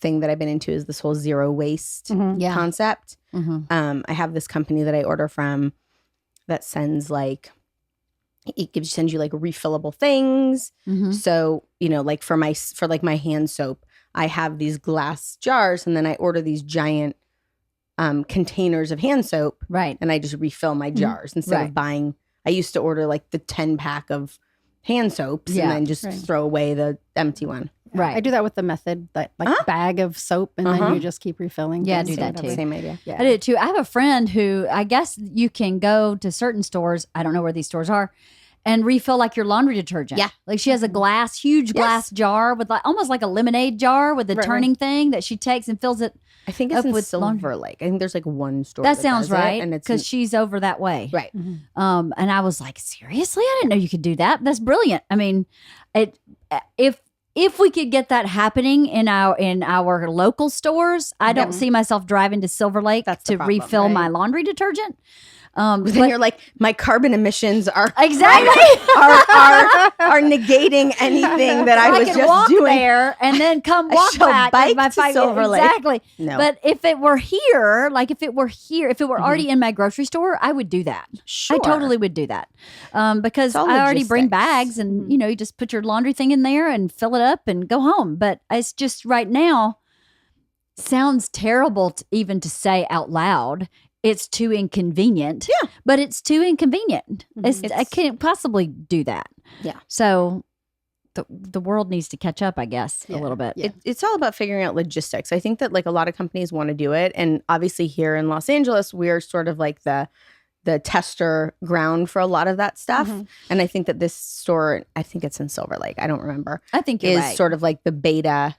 thing that I've been into is this whole zero waste Mhm. Yeah. concept. Mhm. I have this company that I order from that sends sends you like refillable things. Mhm. So, like for my hand soap, I have these glass jars and then I order these giant containers of hand soap Right. and I just refill my jars instead Right. of buying. I used to order like the 10 pack of hand soaps Yeah. and then just Right. throw away the empty one. Right. I do that with the method, that like Huh? bag of soap, and then Uh-huh. you just keep refilling. Yeah, things do or that whatever. too. Same idea. Yeah. I did too. I have a friend who I guess you can go to certain stores. I don't know where these stores are, and refill like your laundry detergent. Yeah. Like she has a huge glass jar with like almost like a lemonade jar with a Right, turning thing that she takes and fills it. I think it's Up in with Silver laundry. Lake. I think there's like one store That sounds does it, right. and it's Because she's over that way. right. And I was like, seriously, I didn't know you could do that. That's brilliant. I mean, if we could get that happening in our local stores, I don't see myself driving to Silver Lake That's the to problem, refill my right? laundry detergent. Then But- you're like, my carbon emissions are exactly. are negating anything that I was can just walk doing. there and then come I walk shall back bike with my to bike. Silver Lake. Exactly. No. But if it were here, if it were already in my grocery store, I would do that. Sure. I totally would do that. Because It's all I already bring logistics. bags and, you just put your laundry thing in there and fill it up and go home. But it's just right now sounds terrible even to say out loud. It's too inconvenient. Yeah. But it's too inconvenient. I It's- can't possibly do that. Yeah. So the world needs to catch up, I guess, a Yeah. little bit. Yeah. It's all about figuring out logistics. I think that like a lot of companies want to do it, and obviously here in Los Angeles, we're sort of like the tester ground for a lot of that stuff. Mhm. And I think that this store, I think it's in Silver Lake, I don't remember, I think you're is right. sort of like the beta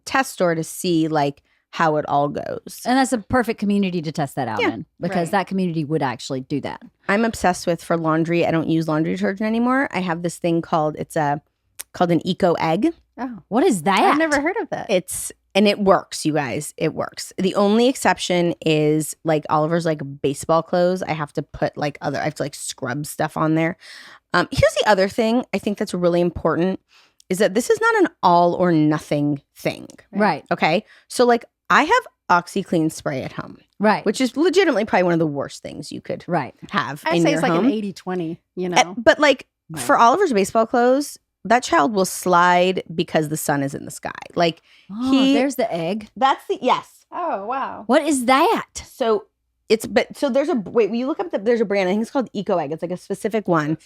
test store to see like how it all goes. And that's a perfect community to test that out Yeah. in because Right. that community would actually do that. I'm obsessed with for laundry. I don't use laundry detergent anymore. I have this thing called an eco egg. Oh, What is that? I've never heard of that. And it works, you guys. It works. The only exception is like Oliver's like baseball clothes. I have to put I have to like scrub stuff on there. Here's the other thing I think that's really important is that this is not an all or nothing thing. Right. Okay. So like I have OxyClean spray at home, Right. which is legitimately probably one of the worst things you could right. have I in say your it's like home. an 80-20, you know. But like Right. for Oliver's baseball clothes, that child will slide because the sun is in the sky. Like Oh, He- there's the egg. that's yes. Oh, wow. What is that? So there's will you look up there's a brand, I think it's called Eco Egg. It's like a specific one.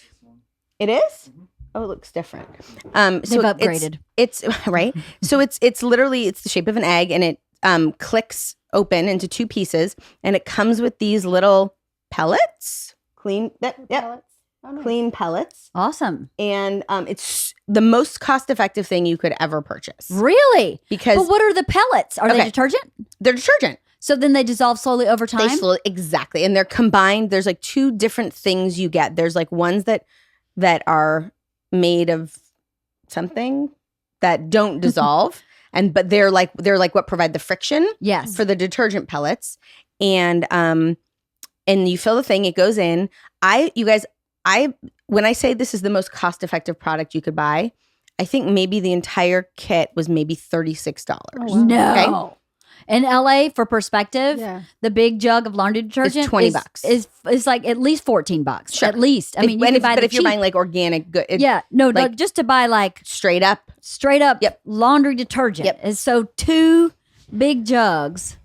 It is? Oh, it looks different. So They've upgraded. It's right. So it's literally it's the shape of an egg and it clicks open into 2 pieces, and it comes with these little pellets, clean pellets. Awesome. And it's the most cost-effective thing you could ever purchase. Really? Because But what are the pellets? Are they Okay. detergent? they're detergent. So then they dissolve slowly over time? Exactly. And they're combined. There's like 2 different things you get. There's like ones that are made of something that don't dissolve. But they're like what provide the friction Yes. for the detergent pellets. And you fill the thing, it goes in. When I say this is the most cost-effective product you could buy, I think maybe the entire kit was maybe $36. Oh, wow. No. Okay. In LA, for perspective, Yeah. the big jug of laundry detergent $20. is like at least $14. Sure. At least. I mean, you can buy but if you're cheap. buying like organic good, Yeah. No, like- just to buy like straight up, straight up Yep. laundry detergent. Yep. And so 2 big jugs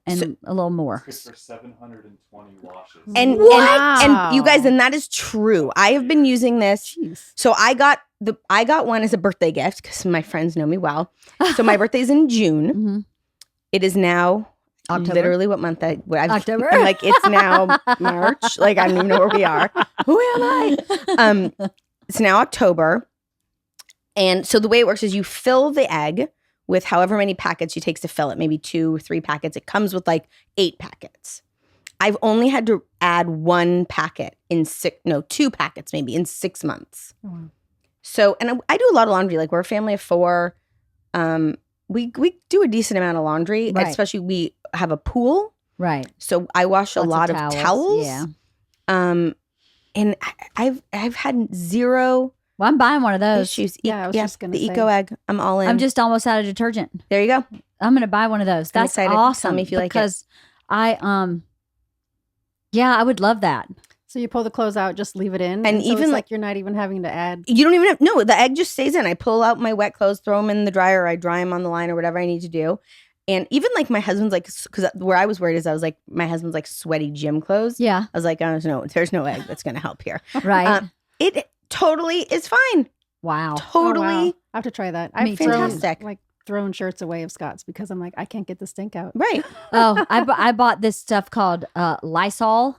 and a little more. It's for 720 washes. and Wow. and you guys, and that is true. I have been using this. Jeez. So I got one as a birthday gift because my friends know me well. So my birthday's in June. Mhm. It is now October. literally what month October. I'm like, it's now March. Like, I don't even know where we are. Who am I? It's now October. And so the way it works is you fill the egg with however many packets you take to fill it, maybe 2 or 3 packets. It comes with like 8 packets. I've only had to add 1 packet in 2 packets maybe in 6 months. Oh, wow. So, and I do a lot of laundry. Like, we're a family of 4. We do a decent amount of laundry, Right. especially we have a pool. Right. So I wash a lot of towels. Yeah. And I've had 0 Well, I'm buying one of those. issues. Yeah, I was just gonna the say. Eco Egg. I'm all in. I'm just almost out of detergent. there. You go. I'm going to buy one of those. I'm That's excited. Tell awesome. me if you like it. because I would love that. So you pull the clothes out, just leave it in, And so even it's like- like you're not even having to add. You don't even have, no, the egg just stays in. I pull out my wet clothes, throw them in the dryer, or I dry them on the line or whatever I need to do. And even like my husband's like, because where I was worried is I was like, my husband's like sweaty gym clothes. Yeah. I was like, oh, there's no egg that's going to help here. Right. It totally is fine. wow. Totally. Oh, wow. I have to try that. Me I've too. Fantastic. thrown shirts away of Scott's because I'm like, I can't get the stink out. Right. Oh, I bought this stuff called Lysol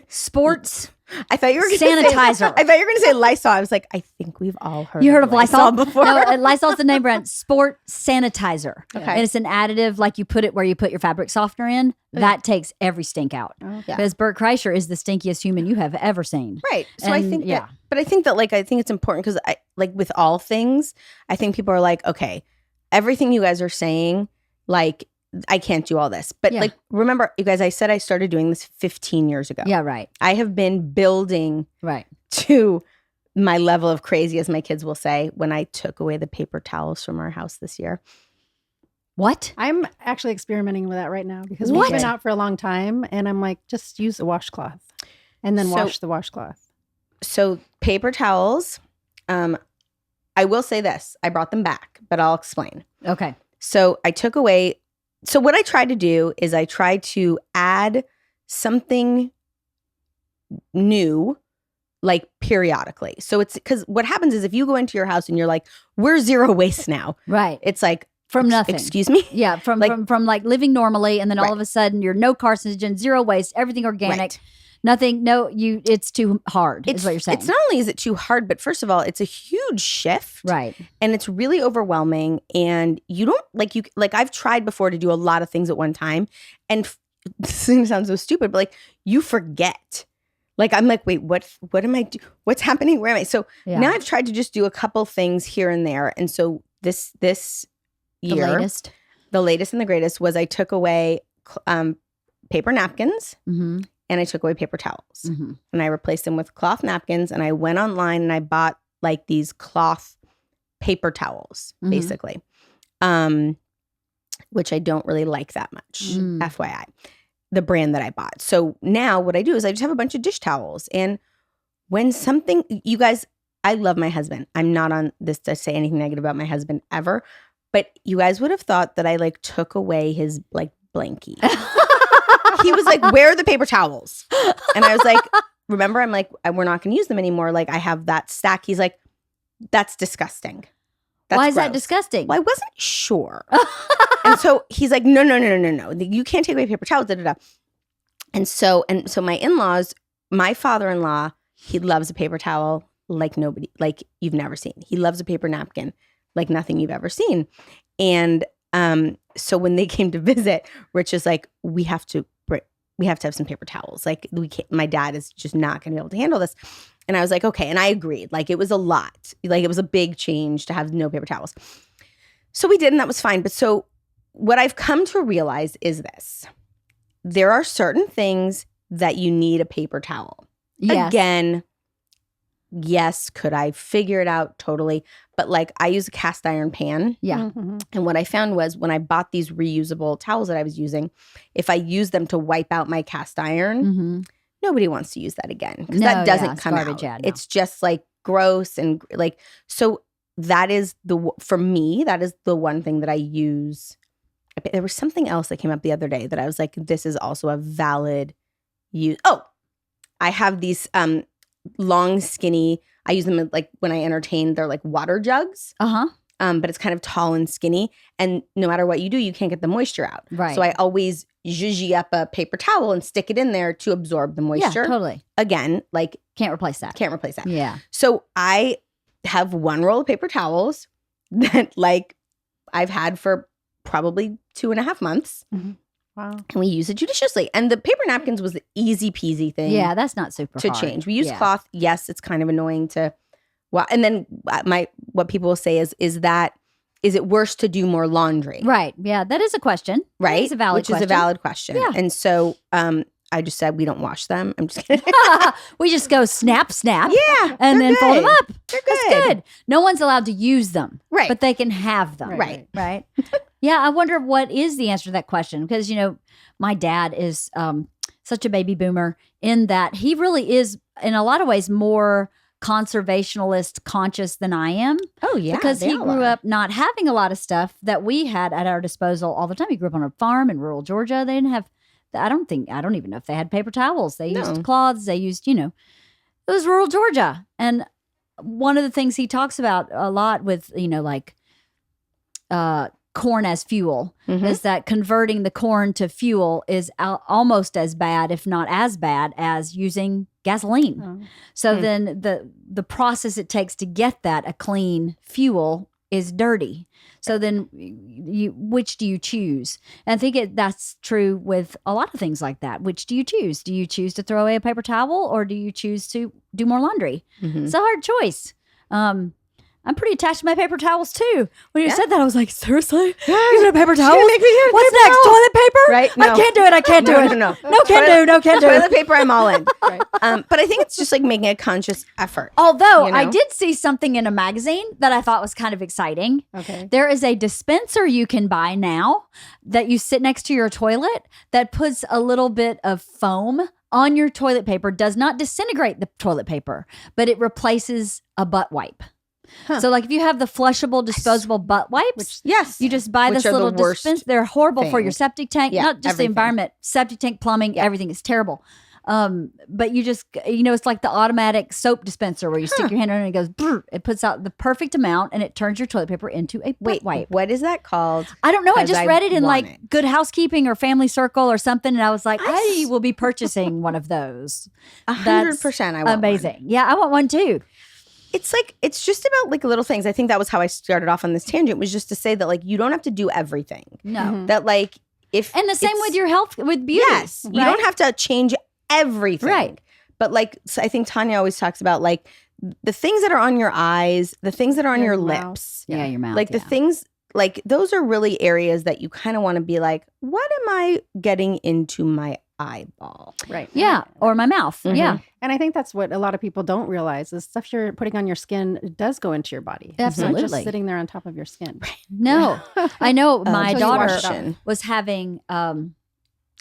sports. I thought you were gonna Sanitizer. Say, I thought you were going to say Lysol. I was like, I think we've all heard. You heard of Lysol before? No, Lysol's the name brand. Sport sanitizer. Okay. And it's an additive, like you put it where you put your fabric softener in. That takes every stink out. Oh, Yeah. Because Bert Kreischer is the stinkiest human you have ever seen. Right. So I And, think yeah. that, but I think that like, I think it's important because I like with all things, I think people are like, okay, everything you guys are saying, like, I can't do all this. But Yeah. like, remember, you guys, I said I started doing this 15 years ago. Yeah, right. I have been building Right. to my level of crazy, as my kids will say, when I took away the paper towels from our house this year. What? I'm actually experimenting with that right now because What? we've been out for a long time, and I'm like, just use a washcloth and then So- wash the washcloth. So paper towels, I will say this, I brought them back, but I'll explain. Okay. So I took away. So what I tried to do is I tried to add something new, like periodically. So it's because what happens is if you go into your house and you're like, we're zero waste now. Right. It's like, From nothing. excuse me? Yeah, from Like- from like living normally, and then all Right. of a sudden you're no carcinogen, zero waste, everything organic, Right. nothing. No, it's too hard. Is what you're saying, It's not only is it too hard, but first of all, it's a huge shift. right? And it's really overwhelming. And you don't like I've tried before to do a lot of things at one time. And this thing sounds so stupid, but like you forget. Like I'm like, wait, what am I do? What's happening? Where am I? So Yeah. now I've tried to just do a couple things here and there. And so this The year, latest. the latest and the greatest was I took away paper napkins Mm-hmm. and I took away paper towels. Mm-hmm. And I replaced them with cloth napkins. And I went online and I bought like these cloth paper towels, Mhm. basically, which I don't really like that much, Mm. FYI, the brand that I bought. So now what I do is I just have a bunch of dish towels. And when something, you guys, I love my husband. I'm not on this to say anything negative about my husband ever, but you guys would have thought that I like took away his like blankie. He was like, where are the paper towels? And I was like, remember, I'm like, we're not going to use them anymore. Like I have that stack. He's like, that's disgusting. That's Why is that gross." disgusting? Well, I wasn't sure. And so he's like, no. You can't take away paper towels. Da, da, da. And so my in-laws, my father-in-law, he loves a paper towel like nobody, like you've never seen. He loves a paper napkin like nothing you've ever seen. And so when they came to visit, Rich is like, we have to have some paper towels. Like we can't, my dad is just not going to be able to handle this. And I was like, okay. And I agreed. Like it was a lot. Like it was a big change to have no paper towels. So we did, and that was fine. But so what I've come to realize is this. There are certain things that you need a paper towel. Yes. Again, yes, could I figure it out? Totally. But like I use a cast iron pan. Yeah. Mhm. And what I found was when I bought these reusable towels that I was using, if I use them to wipe out my cast iron, Mm-hmm. nobody wants to use that again because No, that doesn't yeah, it's come garbage, out. yeah, no. It's just like gross and like, so that is for me, that is the one thing that I use. There was something else that came up the other day that I was like, this is also a valid use. Oh, I have these long, skinny, I use them like when I entertain, they're like water jugs. Uh-huh. But it's kind of tall and skinny. And no matter what you do, you can't get the moisture out. Right. So I always zhuzhy up a paper towel and stick it in there to absorb the moisture. Yeah, totally. Again, like Can't replace that. can't replace that. Yeah. So I have one roll of paper towels that like I've had for probably 2.5 months. Wow. And we use it judiciously. And the paper napkins was the easy peasy thing Yeah, that's not super to hard. change. We use Yeah. cloth. Yes, it's kind of annoying to, well, and then what people will say is it worse to do more laundry? Right. Yeah, that is a question. Right? It's a valid Which question. is a valid question. Yeah. And so I just said we don't wash them. I'm just kidding. We just go snap, snap. Yeah. And they're then fold them good. up. They're That's good. No one's allowed to use them. Right. But they can have them. Right. Right. Yeah. I wonder what is the answer to that question. Because, my dad is such a baby boomer in that he really is, in a lot of ways, more conservationalist conscious than I am. Oh, yeah. Because they he all grew are. up not having a lot of stuff that we had at our disposal all the time. He grew up on a farm in rural Georgia. They didn't have, I don't even know if they had paper towels. They used No. cloths. They used, it was rural Georgia. And one of the things he talks about a lot with, corn as fuel Mhm. is that converting the corn to fuel is almost as bad, if not as bad, as using gasoline. Oh. So then the process it takes to get that a clean fuel is dirty. So then which do you choose? And I think that's true with a lot of things like that. Which do you choose? Do you choose to throw away a paper towel or do you choose to do more laundry? Mhm. It's a hard choice. I'm pretty attached to my paper towels too. When you Yeah. said that, I was like, seriously? Even a paper towel? make me use What's paper next? towels. Toilet paper? Right? I can't do it. I can't do No, it. no. No, can't do. Toilet paper, I'm all in. Right. But I think it's just like making a conscious effort. Although You know? I did see something in a magazine that I thought was kind of exciting. Okay. There is a dispenser you can buy now that you sit next to your toilet that puts a little bit of foam on your toilet paper, does not disintegrate the toilet paper, but it replaces a butt wipe. Huh. So like if you have the flushable disposable butt wipes, Yes. you just buy Which this are the little worst dispenser. They're horrible for thing. your septic tank, Yeah, not just everything. the environment, septic tank, plumbing, everything is terrible. But you just, it's like the automatic soap dispenser where you stick your hand in and it goes, brr, it puts out the perfect amount and it turns your toilet paper into a butt Wait, wipe. what is that called? I don't know. I 'Cause just I read it in want like it. Good Housekeeping or Family Circle or something. And I was like, I will be purchasing one of those. 100% I want one. Amazing. Yeah, I want one too. It's just about like little things. I think that was how I started off on this tangent, was just to say that like you don't have to do everything. No. Mhm. That like if And the same it's- with your health, with beauty. Yes, you right? don't have to change everything. Right. But like so I think Tonya always talks about like the things that are on your eyes, the things that are on Your your mouth. lips. Yeah, your mouth. Like the things like those are really areas that you kind of want to be like, what am I getting into my eyeball? Right. Yeah, or my mouth. Mhm. Yeah, And I think that's what a lot of people don't realize is stuff you're putting on your skin, it does go into your body. It's not Absolutely. just sitting there on top of your skin. no, I know my Until you wash daughter it off. was having a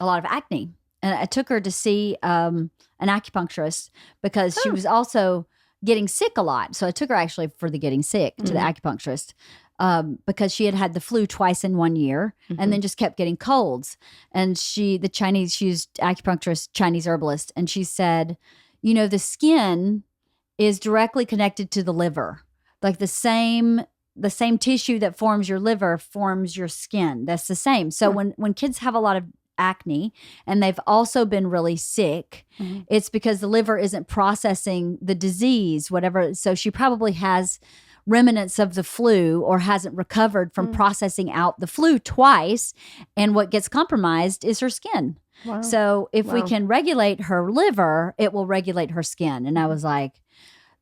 lot of acne, and I took her to see an acupuncturist because she was also getting sick a lot. So I took her actually for the getting sick to the acupuncturist because she had had the flu twice in 1 year and then just kept getting colds. And she used acupuncturist, Chinese herbalist, and she said, the skin is directly connected to the liver. Like the same the same tissue that forms your liver forms your skin. That's the same. So when kids have a lot of acne and they've also been really sick, it's because the liver isn't processing the disease, whatever. So she probably has remnants of the flu or hasn't recovered from processing out the flu twice. And what gets compromised is her skin. Wow. So if we can regulate her liver, it will regulate her skin. And I was like,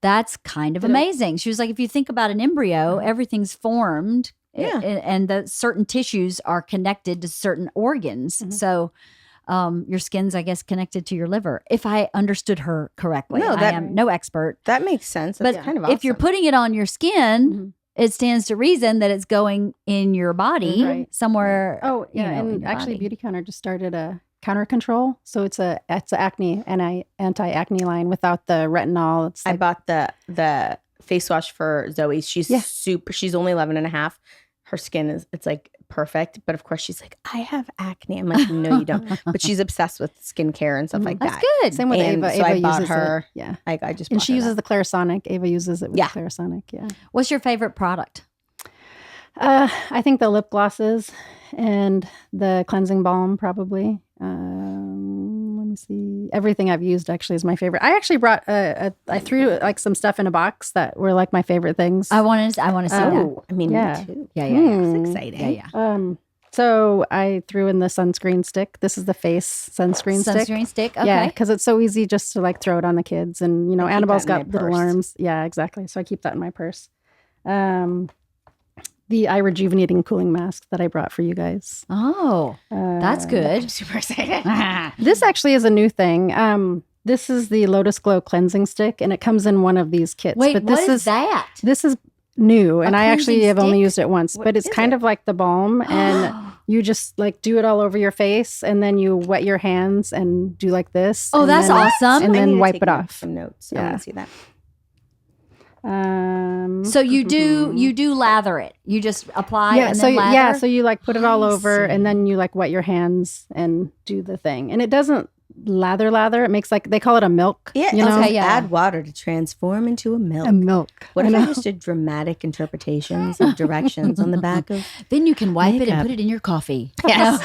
that's kind of amazing. She was like, if you think about an embryo, everything's formed. Yeah. And the certain tissues are connected to certain organs. So your skin's, I guess, connected to your liver. If I understood her correctly. No, I am no expert. That makes sense. That's But kind of awesome. if you're putting it on your skin, it stands to reason that it's going in your body Right. somewhere. Oh, yeah. in And your actually, body. Beautycounter just started a counter control. So it's a acne and anti-acne line without the retinol. It's I like, bought the face wash for Zoe. She's she's only 11 and a half. Her skin it's like perfect. But of course she's like, I have acne. I'm like, no, you don't. But she's obsessed with skincare and stuff like That's that. good. same with And Ava. so I Ava bought uses her- it. Yeah. I just And bought she her uses that. the Clarisonic. Ava uses it with Yeah. Clarisonic. Yeah. What's your favorite product? I think the lip glosses and the cleansing balm probably. Let me see. Everything I've used actually is my favorite. I actually brought I threw like some stuff in a box that were like my favorite things. I want to see that. Oh, I mean, Yeah. me too. Yeah. It's exciting. Yeah, yeah. So I threw in the sunscreen stick. This is the face sunscreen stick. Sunscreen stick. Okay. Yeah, because it's so easy just to like throw it on the kids, and you know, I keep Annabelle's that in got my little purse. arms. Yeah, exactly. So I keep that in my purse. The eye rejuvenating cooling mask that I brought for you guys. Oh, that's I'm good. super excited. This actually is a new thing. This is the Lotus Glow cleansing stick, and it comes in one of these kits. Wait, but what this is that? This is new, and I actually cleansing have only stick? used it once. What but it's is kind it? of like the balm, and you just like do it all over your face, and then you wet your hands and do like this. Oh, and that's then- awesome. And I need then to wipe take it off. Some notes. I Yeah. want to see that. So you do lather it. You just apply Yeah, and so then lather. yeah, so you like put it all I over, see. and then you like wet your hands and do the thing, and it doesn't lather. It makes like they call it a milk. Yeah, you know, Okay, yeah. add water to transform into a milk. a milk. What I if I know. just did dramatic interpretations of directions on the back of Then you can wipe it and Makeup. put it in your coffee. Yes.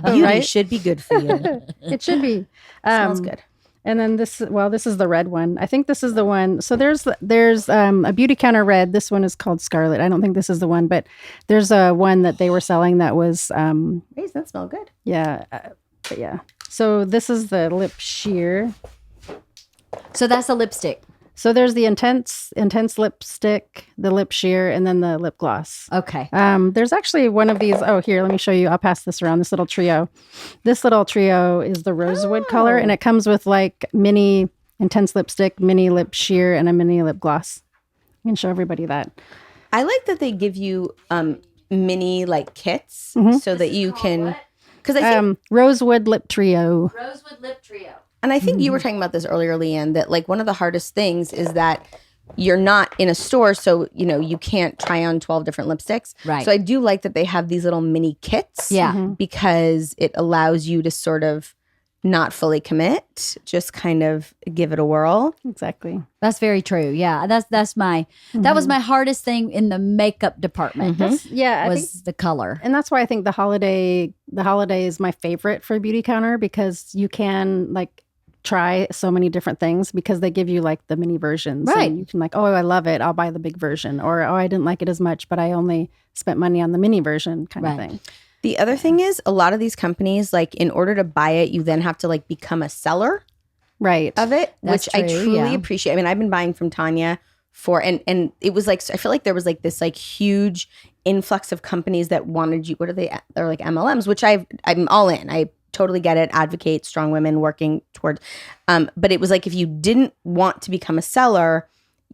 Beauty Right? should be good for you. It should be. Smells good. And then this is the red one. I think this is the one. So there's a Beautycounter red. This one is called Scarlet. I don't think this is the one, but there's a one that they were selling that was Hey, that smell good. yeah, but yeah. So this is the lip sheer. So that's a lipstick. So there's the intense lipstick, the lip sheer, and then the lip gloss. Okay. There's actually one of these. Oh, here, let me show you. I'll pass this around. This little trio. This little trio is the rosewood color, and it comes with like mini intense lipstick, mini lip sheer, and a mini lip gloss. I can show everybody that. I like that they give you mini like kits so that you can because I think Rosewood lip trio. Rosewood lip trio. and I think you were talking about this earlier, Leanne, that like one of the hardest things is that you're not in a store, so you know you can't try on 12 different lipsticks. Right. So I do like that they have these little mini kits. Yeah. Because it allows you to sort of not fully commit, just kind of give it a whirl. Exactly. That's very true. Yeah. That's my that was my hardest thing in the makeup department. Yeah, I think, Was the color. and that's why I think the holiday is my favorite for Beautycounter, because you can like try so many different things because they give you like the mini versions. Right. And you can like, oh, I love it, I'll buy the big version, or oh, I didn't like it as much, but I only spent money on the mini version kind of Right. thing. The other thing is a lot of these companies, like in order to buy it, you then have to like become a seller Right. of it, That's which I true, truly yeah. appreciate. I mean, I've been buying from Tonya for, and it was like, I feel like there was like this like huge influx of companies that wanted you, what are they? They're like MLMs, which I'm all in. I totally get it. Advocate strong women working toward, but it was like, if you didn't want to become a seller,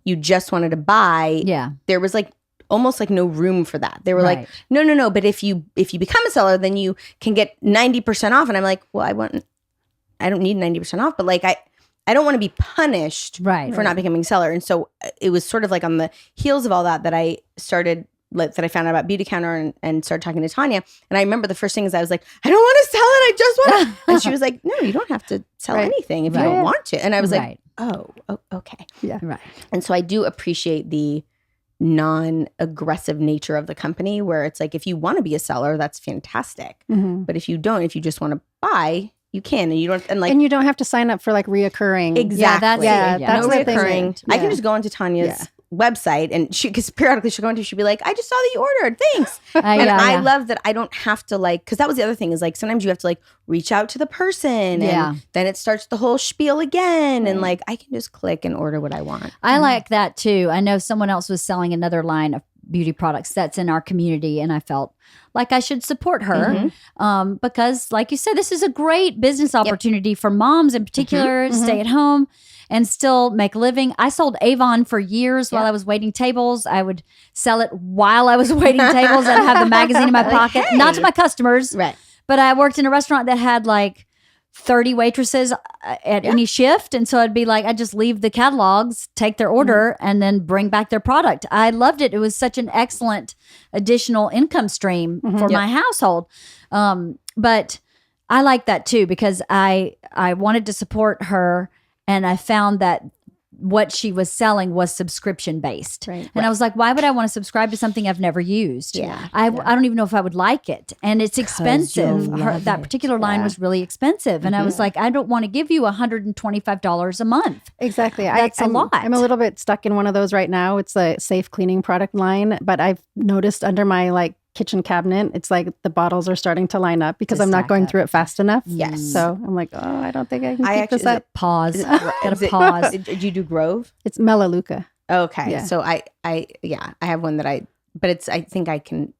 you just wanted to buy. Yeah. There was like almost like no room for that. They were Right. like, no. But if you become a seller, then you can get 90% off. And I'm like, well, I don't need 90% off, but like I don't want to be punished Right. for not becoming a seller. And so it was sort of like on the heels of all that I started that I found out about Beautycounter and started talking to Tonya. And I remember the first thing is I was like, I don't want to sell it. I just want to. And she was like, no, you don't have to sell Right. anything if you Right. don't want to. And I was Right. like, oh, okay. Right. And so I do appreciate the non-aggressive nature of the company, where it's like, if you want to be a seller, that's fantastic. But if you don't, if you just want to buy, you can, and you don't, and you don't have to sign up for like reoccurring. exactly. Yeah, that's no the thing. reoccurring. I can Yeah. just go onto Tonya's website, and because periodically she'll go into, she'll be like, I just saw that you ordered, thanks. And I love that I don't have to like, because that was the other thing, is like sometimes you have to like reach out to the person, and then it starts the whole spiel again, and like I can just click and order what I want. I like that too. I know someone else was selling another line of beauty products that's in our community, and I felt like I should support her because, like you said, this is a great business opportunity for moms in particular, stay at home and still make a living. I sold Avon for years while I was waiting tables. I would sell it while I was waiting tables. I'd have the magazine in my pocket, not to my customers, Right. but I worked in a restaurant that had like 30 waitresses at any shift. And so I'd be like, I'd just leave the catalogs, take their order, and then bring back their product. I loved it. It was such an excellent additional income stream for my household. But I like that too, because I wanted to support her, and I found that what she was selling was subscription based. Right. And I was like, why would I want to subscribe to something I've never used? Yeah. I don't even know if I would like it. And it's expensive. That particular line was really expensive. And I was like, I don't want to give you $125 a month. Exactly. That's a lot. I'm a little bit stuck in one of those right now. It's a safe cleaning product line, but I've noticed under my like kitchen cabinet, it's like the bottles are starting to line up because I'm not going through it fast enough. Yes. So I'm like, oh, I don't think I can keep actually- this up. Pause. Gotta Is it- pause. Did you do Grove? It's Melaleuca. Okay. Yeah. So I have one that I think I can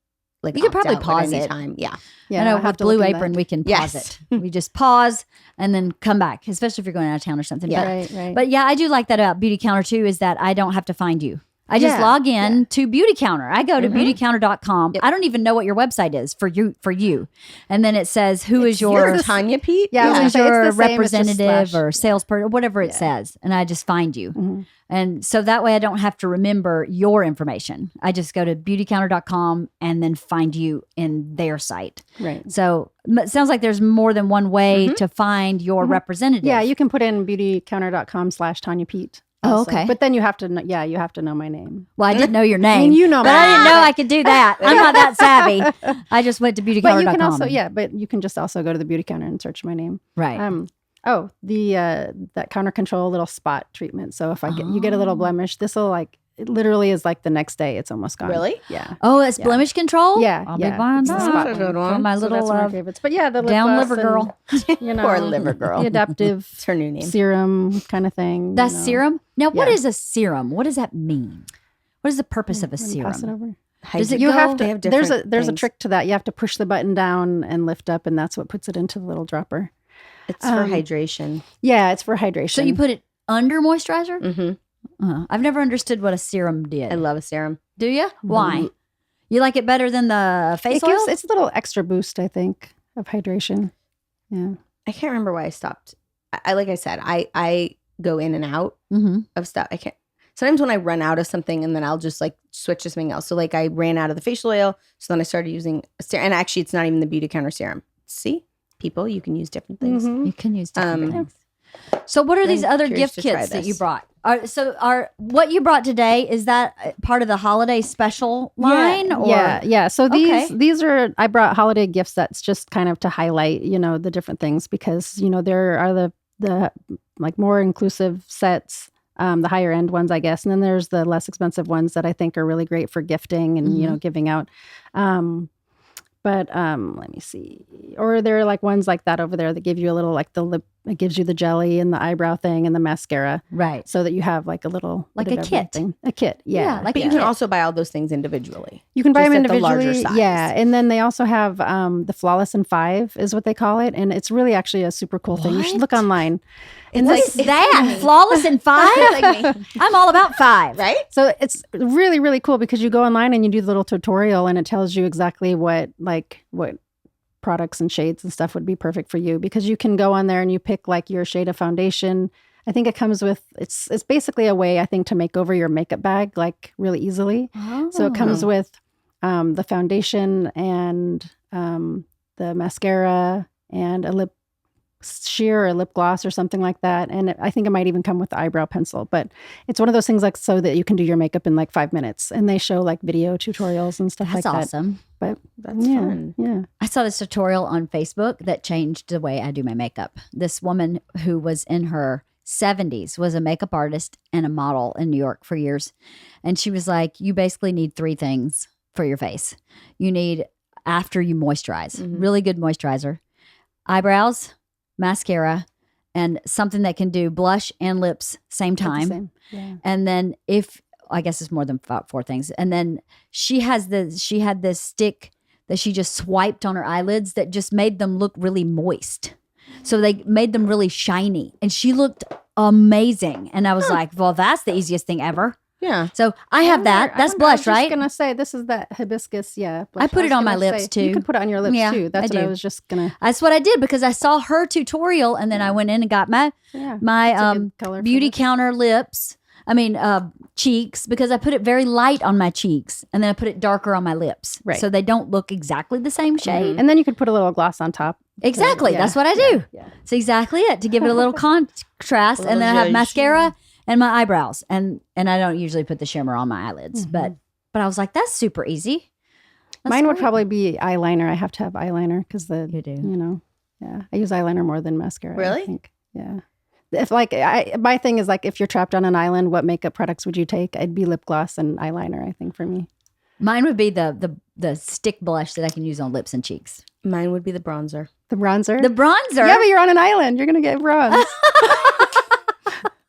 like You could opt probably out at pause any it. time. Yeah. Yeah, I know I'll have with to Blue look into Apron, that. we can Yes. pause it. We just pause and then come back, especially if you're going out of town or something. Yeah. Right. But yeah, I do like that about Beautycounter too, is that I don't have to find you. I just log in to Beautycounter. I go to beautycounter.com. I don't even know what your website is for you. And then it says who is your Yours, Tonya Pete? Yeah, I was who gonna is say, it's your the same, it's just representative slash. or salesperson or whatever it says. And I just find you. Mm-hmm. And so that way I don't have to remember your information. I just go to beautycounter.com and then find you in their site. Right. So it sounds like there's more than one way to find your representative. Yeah, you can put in beautycounter.com/Tonya Pete. Oh, also. okay. But then you have to know, you have to know my name. Well, I didn't know your name. you know but my I didn't name. know I could do that. I'm not that savvy. I just went to beautycounter.com. But you can also, but you can just also go to the beauty counter and search my name. Right. That counter control little spot treatment. So if you get a little blemish, this will it literally is like the next day it's almost gone. Really? Yeah. Oh, it's blemish control? Yeah. I'll yeah. be buying It's the that spot That's a one. good one. for my So little that's one of my favorites. But yeah, the lip down gloss liver and, girl. You know, Poor liver girl. the adaptive It's her new name. serum kind of thing. That's you know. serum? Now, what Yeah. is a serum? What does that mean? What is the purpose of a Let me pass it serum? over. Does it You go- have They to. have There's a different things. trick to that. You have to push the button down and lift up, and that's what puts it into the little dropper. It's for hydration. Yeah, it's for hydration. So you put it under moisturizer? Mm-hmm. I've never understood what a serum did. I love a serum. Do you? Why? You like it better than the face oil? it's a little extra boost, I think, of hydration. Yeah. I can't remember why I stopped. Like I said, I go in and out Mm-hmm. of stuff. I can't. Sometimes when I run out of something, and then I'll just like switch to something else. So like I ran out of the facial oil, so then I started using a serum. And actually, it's not even the Beautycounter serum. See, people, you can use different things. You can use different Um, things. So what are these I'm other curious gift to try kits that you this. brought? Are what you brought today, is that part of the holiday special line? Or? Yeah. So Okay. these are, I brought holiday gifts that's just kind of to highlight, the different things, because, there are the like more inclusive sets, the higher end ones, I guess. And then there's the less expensive ones that I think are really great for gifting and, giving out. But let me see. Or there are like ones like that over there that give you a little, like the lip, it gives you the jelly and the eyebrow thing and the mascara, Right. so that you have like a little, Like bit a of kit. everything. A kit. Yeah, Yeah. like But you a can kit. also buy all those things individually. You can buy Just them at the larger individually. size. Yeah. And then they also have the Flawless in 5 is what they call it. And it's really actually a super cool thing. You should look online. And What like, is that? Flawless in 5? I'm all about 5. Right? so it's really, really cool because you go online and you do the little tutorial and it tells you exactly what products and shades and stuff would be perfect for you, because you can go on there and you pick like your shade of foundation. I think it comes with, it's basically a way, I think, to make over your makeup bag like really easily. So it comes with the foundation and the mascara and a lip sheer or lip gloss or something like that. And I think it might even come with the eyebrow pencil. But it's one of those things like so that you can do your makeup in like 5 minutes. And they show like video tutorials and stuff That's like that. awesome. But That's yeah, fun. yeah. I saw this tutorial on Facebook that changed the way I do my makeup. This woman who was in her 70s was a makeup artist and a model in New York for years. And she was like, you basically need 3 things for your face. You need, after you moisturize, really good moisturizer, eyebrows, mascara, and something that can do blush and lips same time. Same. Yeah. And then I guess it's more than 4 things. And then she had this stick that she just swiped on her eyelids that just made them look really moist. So they made them really shiny and she looked amazing. And I was like, well, that's the easiest thing ever. Yeah. So I have that. That's I blush, was right? just going to say, this is that hibiscus. Yeah. I blush. put it was on my gonna lips, say, too. You could put it on your lips Yeah, too. That's I what I do. was just going to. That's what I did because I saw her tutorial and then I went in and got my Yeah. my It's a good color for beauty lips. counter lips. I mean, cheeks, because I put it very light on my cheeks and then I put it darker on my lips. Right. So they don't look exactly the same shade. And then you could put a little gloss on top. Exactly. Yeah. That's what I do. Yeah. That's exactly it, to give it a little contrast. And then I have zhuzh. mascara and my eyebrows. And I don't usually put the shimmer on my eyelids. But I was like, that's super easy. That's Mine would great. probably be eyeliner. I have to have eyeliner because You do. yeah, I use eyeliner more than mascara. Really? I think. Yeah. If like my thing is like if you're trapped on an island, what makeup products would you take? It'd be lip gloss and eyeliner, I think, for me. Mine would be the stick blush that I can use on lips and cheeks. Mine would be the bronzer. The bronzer. The bronzer. Yeah, but you're on an island. You're gonna get bronze.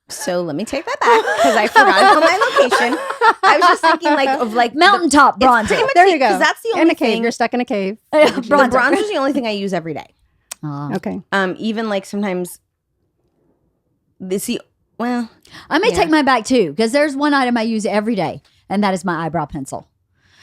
So let me take that back because I forgot to put my location. I was just thinking of Mountaintop bronzer. pretty much There you go. Because that's the in only a cave. thing. You're stuck in a cave. The bronzer. bronzer's the only thing I use every day. Oh. Okay. Even like sometimes. Well, I may Yeah. take mine back too, because there's one item I use every day, and that is my eyebrow pencil.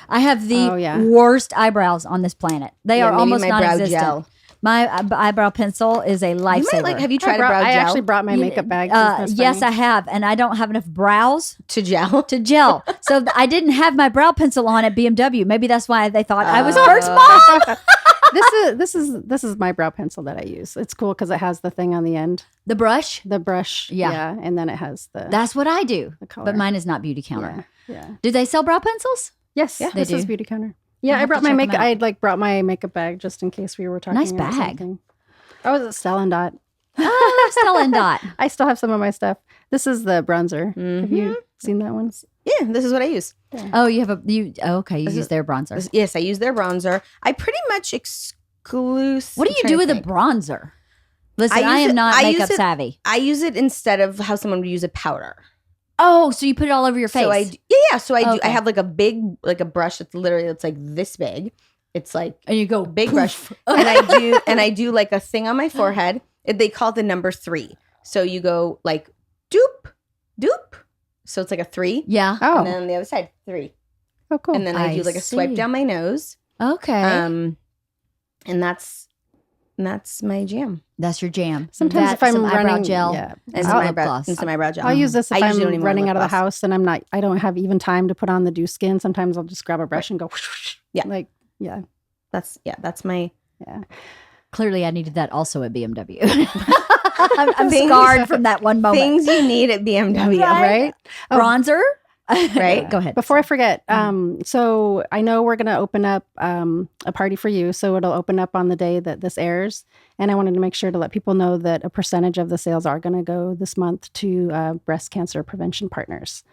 I have the Oh, yeah. worst eyebrows on this planet. They Yeah, are maybe almost my brow non-existent. gel. My eyebrow pencil is a you lifesaver. might have you tried a brow I gel actually brought my makeup bag. That's yes, funny. I have, and I don't have enough brows to gel? to gel, so I didn't have my brow pencil on at BMW. Maybe that's why they thought I was first mom. This is my brow pencil that I use. It's cool because it has the thing on the end, The brush, the brush. Yeah. and then it has the. that's what I do, color. but mine is not Beautycounter. yeah. Do they sell brow pencils? Yes, They this is do. Beautycounter. I'll Yeah, I have brought to my check 'em makeup. out. I brought my makeup bag just in case we were talking. Nice about bag. something. I was at Stella and Dot. Oh, Stella and Dot. I still have some of my stuff. This is the bronzer. Have you Mm-hmm. seen that one? Yeah, this is what I use. Oh, you have okay. You use their bronzer. Yes, I use their bronzer. I pretty much exclusive. What do you do with a bronzer? Listen, I use am it- not I use makeup it- savvy. I use it instead of how someone would use a powder. Oh, so you put it all over your face? So yeah. So I do. I Okay. have like a big, like a brush that's literally it's like this big. It's like and you go big poof. brush, and I do like a thing on my forehead. They call it the number 3. So you go like doop, doop. So it's like a 3. Yeah. Oh, And then on the other side, 3. oh, cool. And then I I do like a swipe see. down my nose. Okay. And that's my jam. That's your jam. Sometimes That, if I'm some eyebrow running, gel, yeah, And some some lip eyebrow, gloss. and some eyebrow gel. I'll use this if I usually don't I'm even wear running lip out of the gloss. house and I don't have even time to put on the dew skin. Sometimes I'll just grab a brush and go. Yeah. like yeah. That's my. Clearly, I needed that also at BMW. I'm Things- scarred from that one moment. Things you need at BMW, Right. Oh, Bronzer, right? Go ahead. Before I forget, so I know we're going to open up a party for you. So it'll open up on the day that this airs. And I wanted to make sure to let people know that a percentage of the sales are going to go this month to breast cancer prevention partners.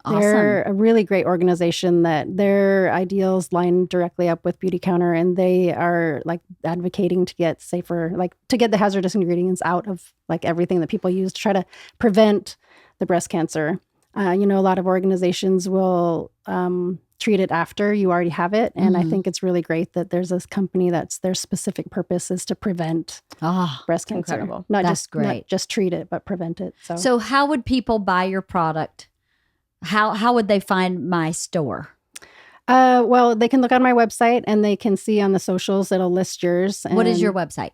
They're a really great organization that their ideals line directly up with Beautycounter, and they are like advocating to get safer, like to get the hazardous ingredients out of like everything that people use to try to prevent the breast cancer. A lot of organizations will treat it after you already have it. And I think it's really great that there's this company that's their specific purpose is to prevent breast cancer. incredible. That's great. Not just treat it, but prevent it. So, how would people buy your product? How would they find my store? Well, they can look on my website and they can see on the socials, it'll list yours. What is and, your website?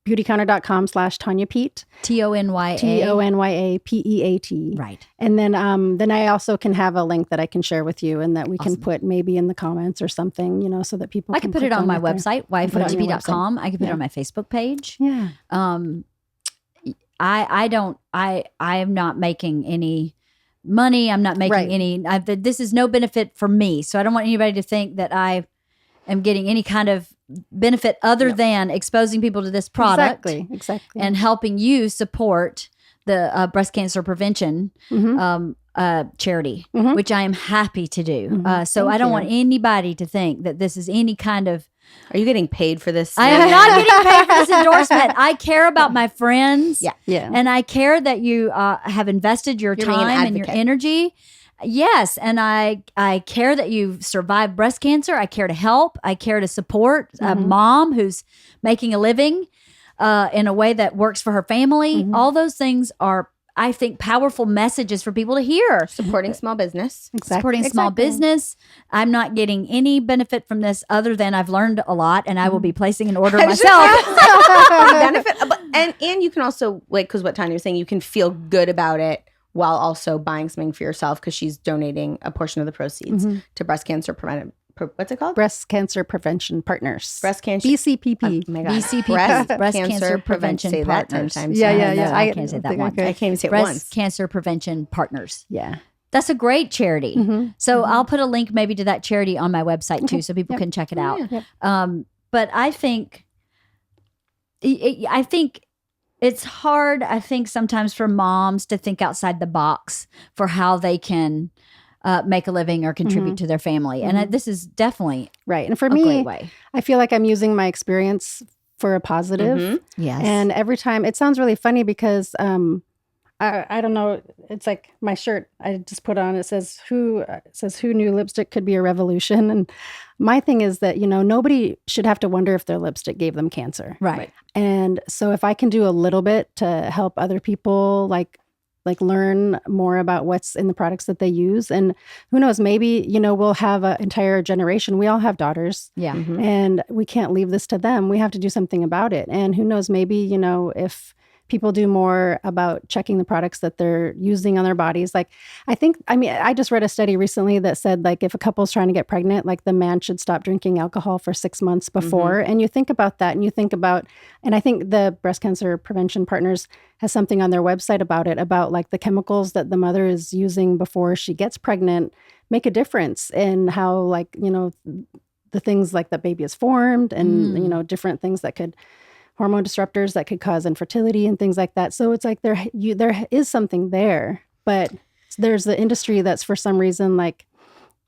beautycounter.com/Tonya Pete. TONYA. TONYAPEAT. Right. And then I also can have a link that I can share with you and that we can put maybe in the comments or something, so that people I can can put it on my there. website, Put it on your wifeotp.com. I can put it on my Facebook page. Yeah. I am not making any money. I'm not making any, this is no benefit for me. So I don't want anybody to think that I am getting any kind of benefit other than exposing people to this product. Exactly. And helping you support the breast cancer prevention charity, which I am happy to do. So I don't want anybody to think that this is any kind of. Are you getting paid for this? I am not getting paid for this endorsement. I care about my friends. Yeah. And I care that you have invested your You're being an time and your advocate. energy. Yes. And I care that you've survived breast cancer. I care to help. I care to support a mom who's making a living in a way that works for her family. All those things are, I think, powerful messages for people to hear. Supporting small business. Supporting small business. I'm not getting any benefit from this other than I've learned a lot, and I will be placing an order myself. Benefit, and you can also, like, because what Tonya was saying, you can feel good about it while also buying something for yourself because she's donating a portion of the proceeds to breast cancer preventive. What's it called? Breast Cancer Prevention Partners. Breast cancer. BCPP. Oh my God. BCPP, Breast Cancer Prevention Say that 10 Partners. times. Yeah. I can't say that think I one. could. I can't even say it Breast once. Cancer Prevention Partners. Yeah. That's a great charity. So I'll put a link maybe to that charity on my website too, so people can check it out. But I think it's hard. I think sometimes for moms to think outside the box for how they can make a living or contribute to their family, and this is definitely Right. And for a me, great way. I feel like I'm using my experience for a positive. Yes, And every time, it sounds really funny because I don't know. It's like my shirt I just put on. It says who knew lipstick could be a revolution. And my thing is that nobody should have to wonder if their lipstick gave them cancer. right. And so if I can do a little bit to help other people, like learn more about what's in the products that they use, and who knows, maybe we'll have an entire generation. We all have daughters. Yeah. And we can't leave this to them. We have to do something about it. And who knows, maybe, if people do more about checking the products that they're using on their bodies. Like, I just read a study recently that said, like, if a couple's trying to get pregnant, like, the man should stop drinking alcohol for 6 months before. And you think about that, and I think the Breast Cancer Prevention Partners has something on their website about it, about like the chemicals that the mother is using before she gets pregnant make a difference in how, like, the things like the baby is formed and, different things that could, hormone disruptors that could cause infertility and things like that. So it's like there is something there, but there's the industry that's for some reason like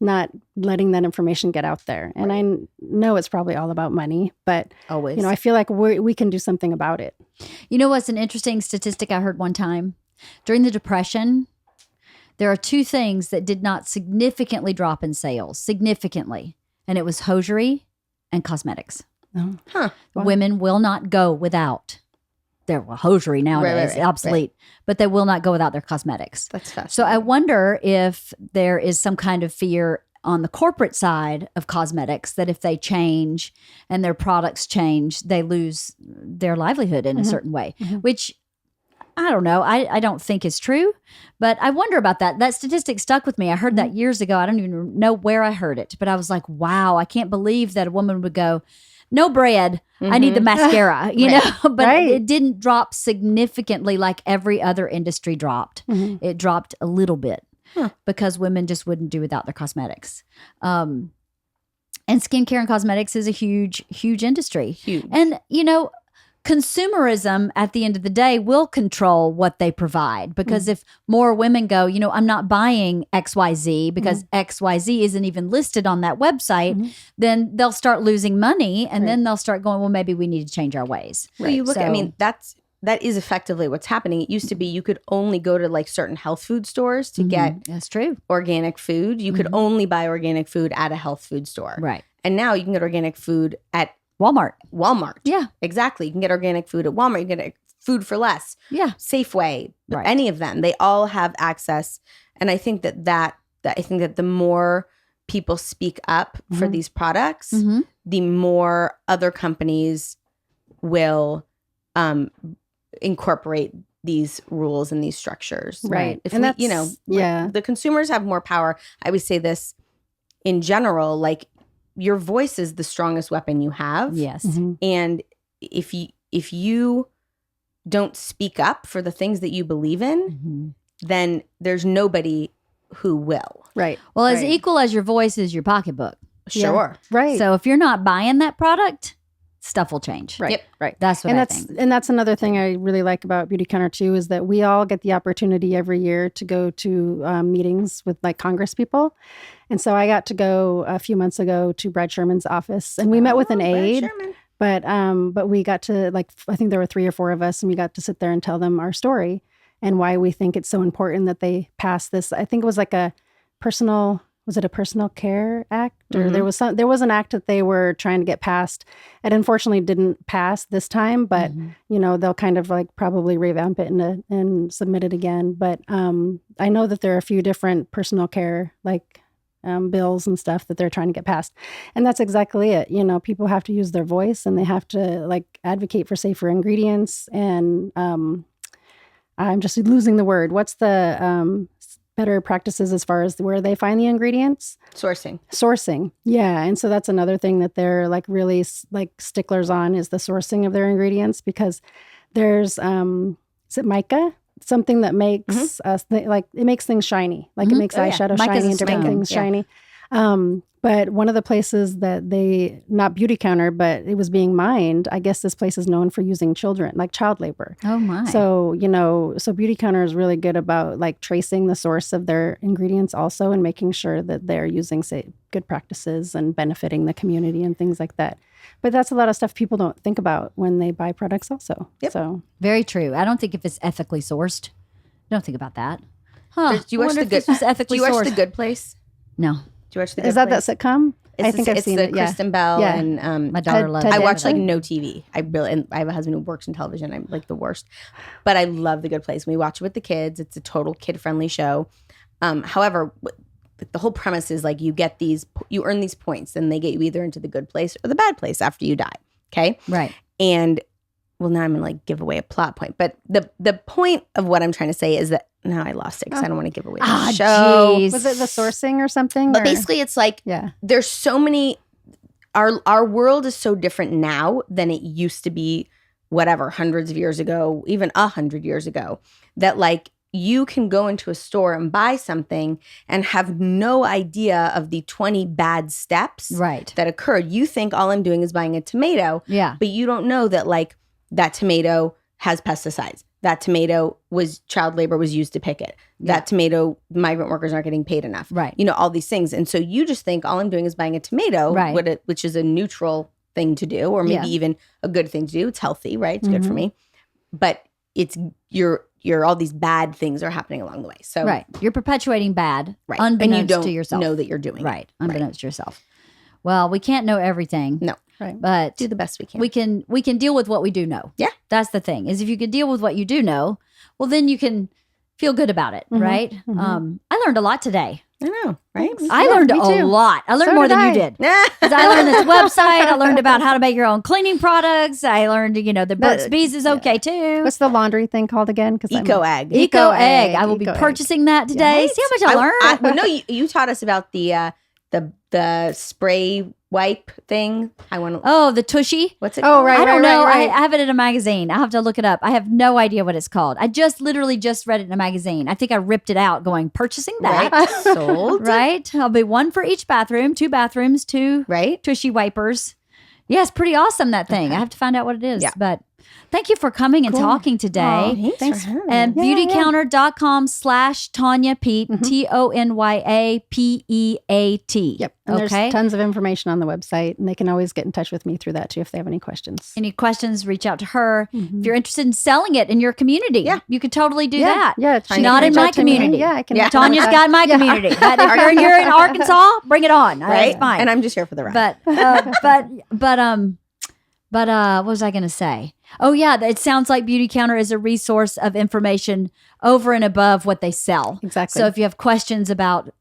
not letting that information get out there. And I know it's probably all about money, but Always. I feel like we can do something about it. You know what's an interesting statistic I heard one time? During the Depression, there are two things that did not significantly drop in sales, and it was hosiery and cosmetics. Huh. Wow. Women will not go without their hosiery nowadays, Right, obsolete, but they will not go without their cosmetics. That's fascinating. So I wonder if there is some kind of fear on the corporate side of cosmetics that if they change and their products change, they lose their livelihood in a certain way, which I don't know. I don't think is true, but I wonder about that. That statistic stuck with me. I heard that years ago. I don't even know where I heard it, but I was like, wow, I can't believe that a woman would go, no bread. I need the mascara, but it didn't drop significantly like every other industry dropped. It dropped a little bit because women just wouldn't do without their cosmetics. And skincare and cosmetics is a huge, huge industry. Huge. And, consumerism at the end of the day will control what they provide because if more women go, I'm not buying XYZ because XYZ isn't even listed on that website, then they'll start losing money and then they'll start going, well, maybe we need to change our ways. Well, you look at, that is effectively what's happening. It used to be you could only go to like certain health food stores to get That's true. organic food. You could only buy organic food at a health food store. Right. And now you can get organic food at Walmart. Yeah. Exactly. You can get organic food at Walmart. You can get food for less. Yeah. Safeway. Right. Any of them. They all have access. And I think that the more people speak up for these products, the more other companies will incorporate these rules and these structures. Right. If And we, that's- yeah. the consumers have more power. I would say this in general, like your voice is the strongest weapon you have. Yes. Mhm. And if you don't speak up for the things that you believe in, Mhm. then there's nobody who will. Right. Well, as Right. equal as your voice is your pocketbook. Yeah. Sure. Right. So if you're not buying that product, stuff will change. right. Yep. Right. That's what And I that's think. and that's another thing I really like about Beautycounter too is that we all get the opportunity every year to go to meetings with like Congress people, and so I got to go a few months ago to Brad Sherman's office, and we met with an Brad aide. Sherman. But we got to I think there were 3 or 4 of us, and we got to sit there and tell them our story and why we think it's so important that they pass this. I think it was like a personal care act, or Mhm. there was an act that they were trying to get passed. It unfortunately didn't pass this time, but Mhm. they'll kind of like probably revamp it and submit it again. But I know that there are a few different personal care bills and stuff that they're trying to get passed. And that's exactly it. People have to use their voice and they have to advocate for safer ingredients. And I'm just losing the word. What's the better practices as far as where they find the ingredients? Sourcing. Yeah. And so that's another thing that they're really sticklers on is the sourcing of their ingredients, because there's, is it mica? Something that makes us it makes things shiny. It makes Oh, yeah. eyeshadow Mica's shiny a and different stone. things Yeah. shiny. But one of the places that not Beautycounter, but it was being mined, I guess this place is known for using children, like child labor. Oh my. So, so Beautycounter is really good about tracing the source of their ingredients also and making sure that they're using, say, good practices and benefiting the community and things like that. But that's a lot of stuff people don't think about when they buy products also. Yep. So, Very true. I don't think if it's ethically sourced. Don't think about that. Huh. Do you watch Wonder the if good? this was Do ethically you watch sourced. The Good Place? No. Do you watch the Good is that Place? that sitcom? I think I've it's seen the it. Yeah. Kristen Bell Yeah. and My daughter Ted- loves Ted I it. watch Danson? no TV. And I have a husband who works in television. I'm the worst, but I love The Good Place. We watch it with the kids. It's a total kid friendly show. However, the whole premise is you earn these points, and they get you either into the good place or the bad place after you die. Okay, Right. and well, now I'm gonna give away a plot point, but the point of what I'm trying to say is that now I lost it because I don't want to give away the show. Jeez. Was it the sourcing or something? But or- basically, it's yeah. there's so many. Our world is so different now than it used to be, whatever, hundreds of years ago, even 100 years ago, that you can go into a store and buy something and have no idea of the 20 bad steps Right. that occurred. You think all I'm doing is buying a tomato, Yeah. but you don't know that that tomato has pesticides. That tomato child labor was used to pick it. Yeah. That tomato, migrant workers aren't getting paid enough. Right. All these things. And so you just think all I'm doing is buying a tomato, Right. which is a neutral thing to do, or maybe Yeah. even a good thing to do. It's healthy, right? It's good for Mhm. me. But it's you're all these bad things are happening along the way. So Right. You're perpetuating bad, right. unbeknownst and you don't to yourself. know that you're doing Right. it. Unbeknownst to yourself. Well, we can't know everything. No. Right. But Do the best we can. we can deal with what we do know. Yeah. That's the thing. Is if you can deal with what you do know, well then you can feel good about it, Mhm. right? Mhm. I learned a lot today. I know, right? I Yeah, learned me a too. lot. I learned So more did than you I. did. 'Cause I learned this website. I learned about how to make your own cleaning products. I learned, the Burt's Bees is okay too. What's the laundry thing called again? Eco Egg. Eco Egg. I will be Eco Egg. purchasing that today. Right? See how much I learned. well, no, you taught us about the spray wipe thing. I want to. Oh, the Tushy. What's it? Oh, called? right. I don't know. right. I have it in a magazine. I have to look it up. I have no idea what it's called. I literally just read it in a magazine. I think I ripped it out going, purchasing that. Right. Sold. Right. I'll be one for each bathroom, 2 bathrooms, 2 Right. Tushy wipers. Yeah, it's pretty awesome, that thing. I have to find out what it is. Yeah. But thank you for coming and Cool. talking today. Oh, thanks Thanks. for having And me. beautycounter.com/Tonya Pete, TonyaPeat. Yep. And Okay. there's tons of information on the website, and they can always get in touch with me through that too if they have any questions. Any questions, reach out to her. Mhm. If you're interested in selling it in your community, Yeah. you could totally do yeah, that. Yeah. She's she not can in reach my out to me. community. Yeah, I can. Yeah. help you with Tanya's that. got my Yeah. community. But if you're in Arkansas, bring it on. Right. That's fine. And I'm just here for the ride. But what was I going to say? Oh yeah, it sounds like Beautycounter is a resource of information over and above what they sell. Exactly. So if you have questions about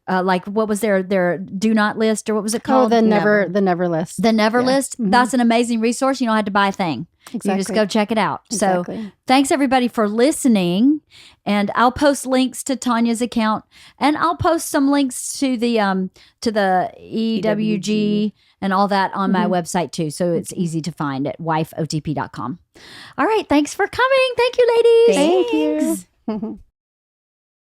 like what was their do not list, or what was it Oh, called? the never list. The Never Yeah. List. That's an amazing resource. You don't have to buy a thing. You just Exactly. go check it out. So Exactly. thanks everybody for listening. And I'll post links to Tonya's account, and I'll post some links to the EWG and all that on my website too. So it's easy to find at wifeotp.com. All right. Thanks for coming. Thank you, ladies. Thanks. Thank you.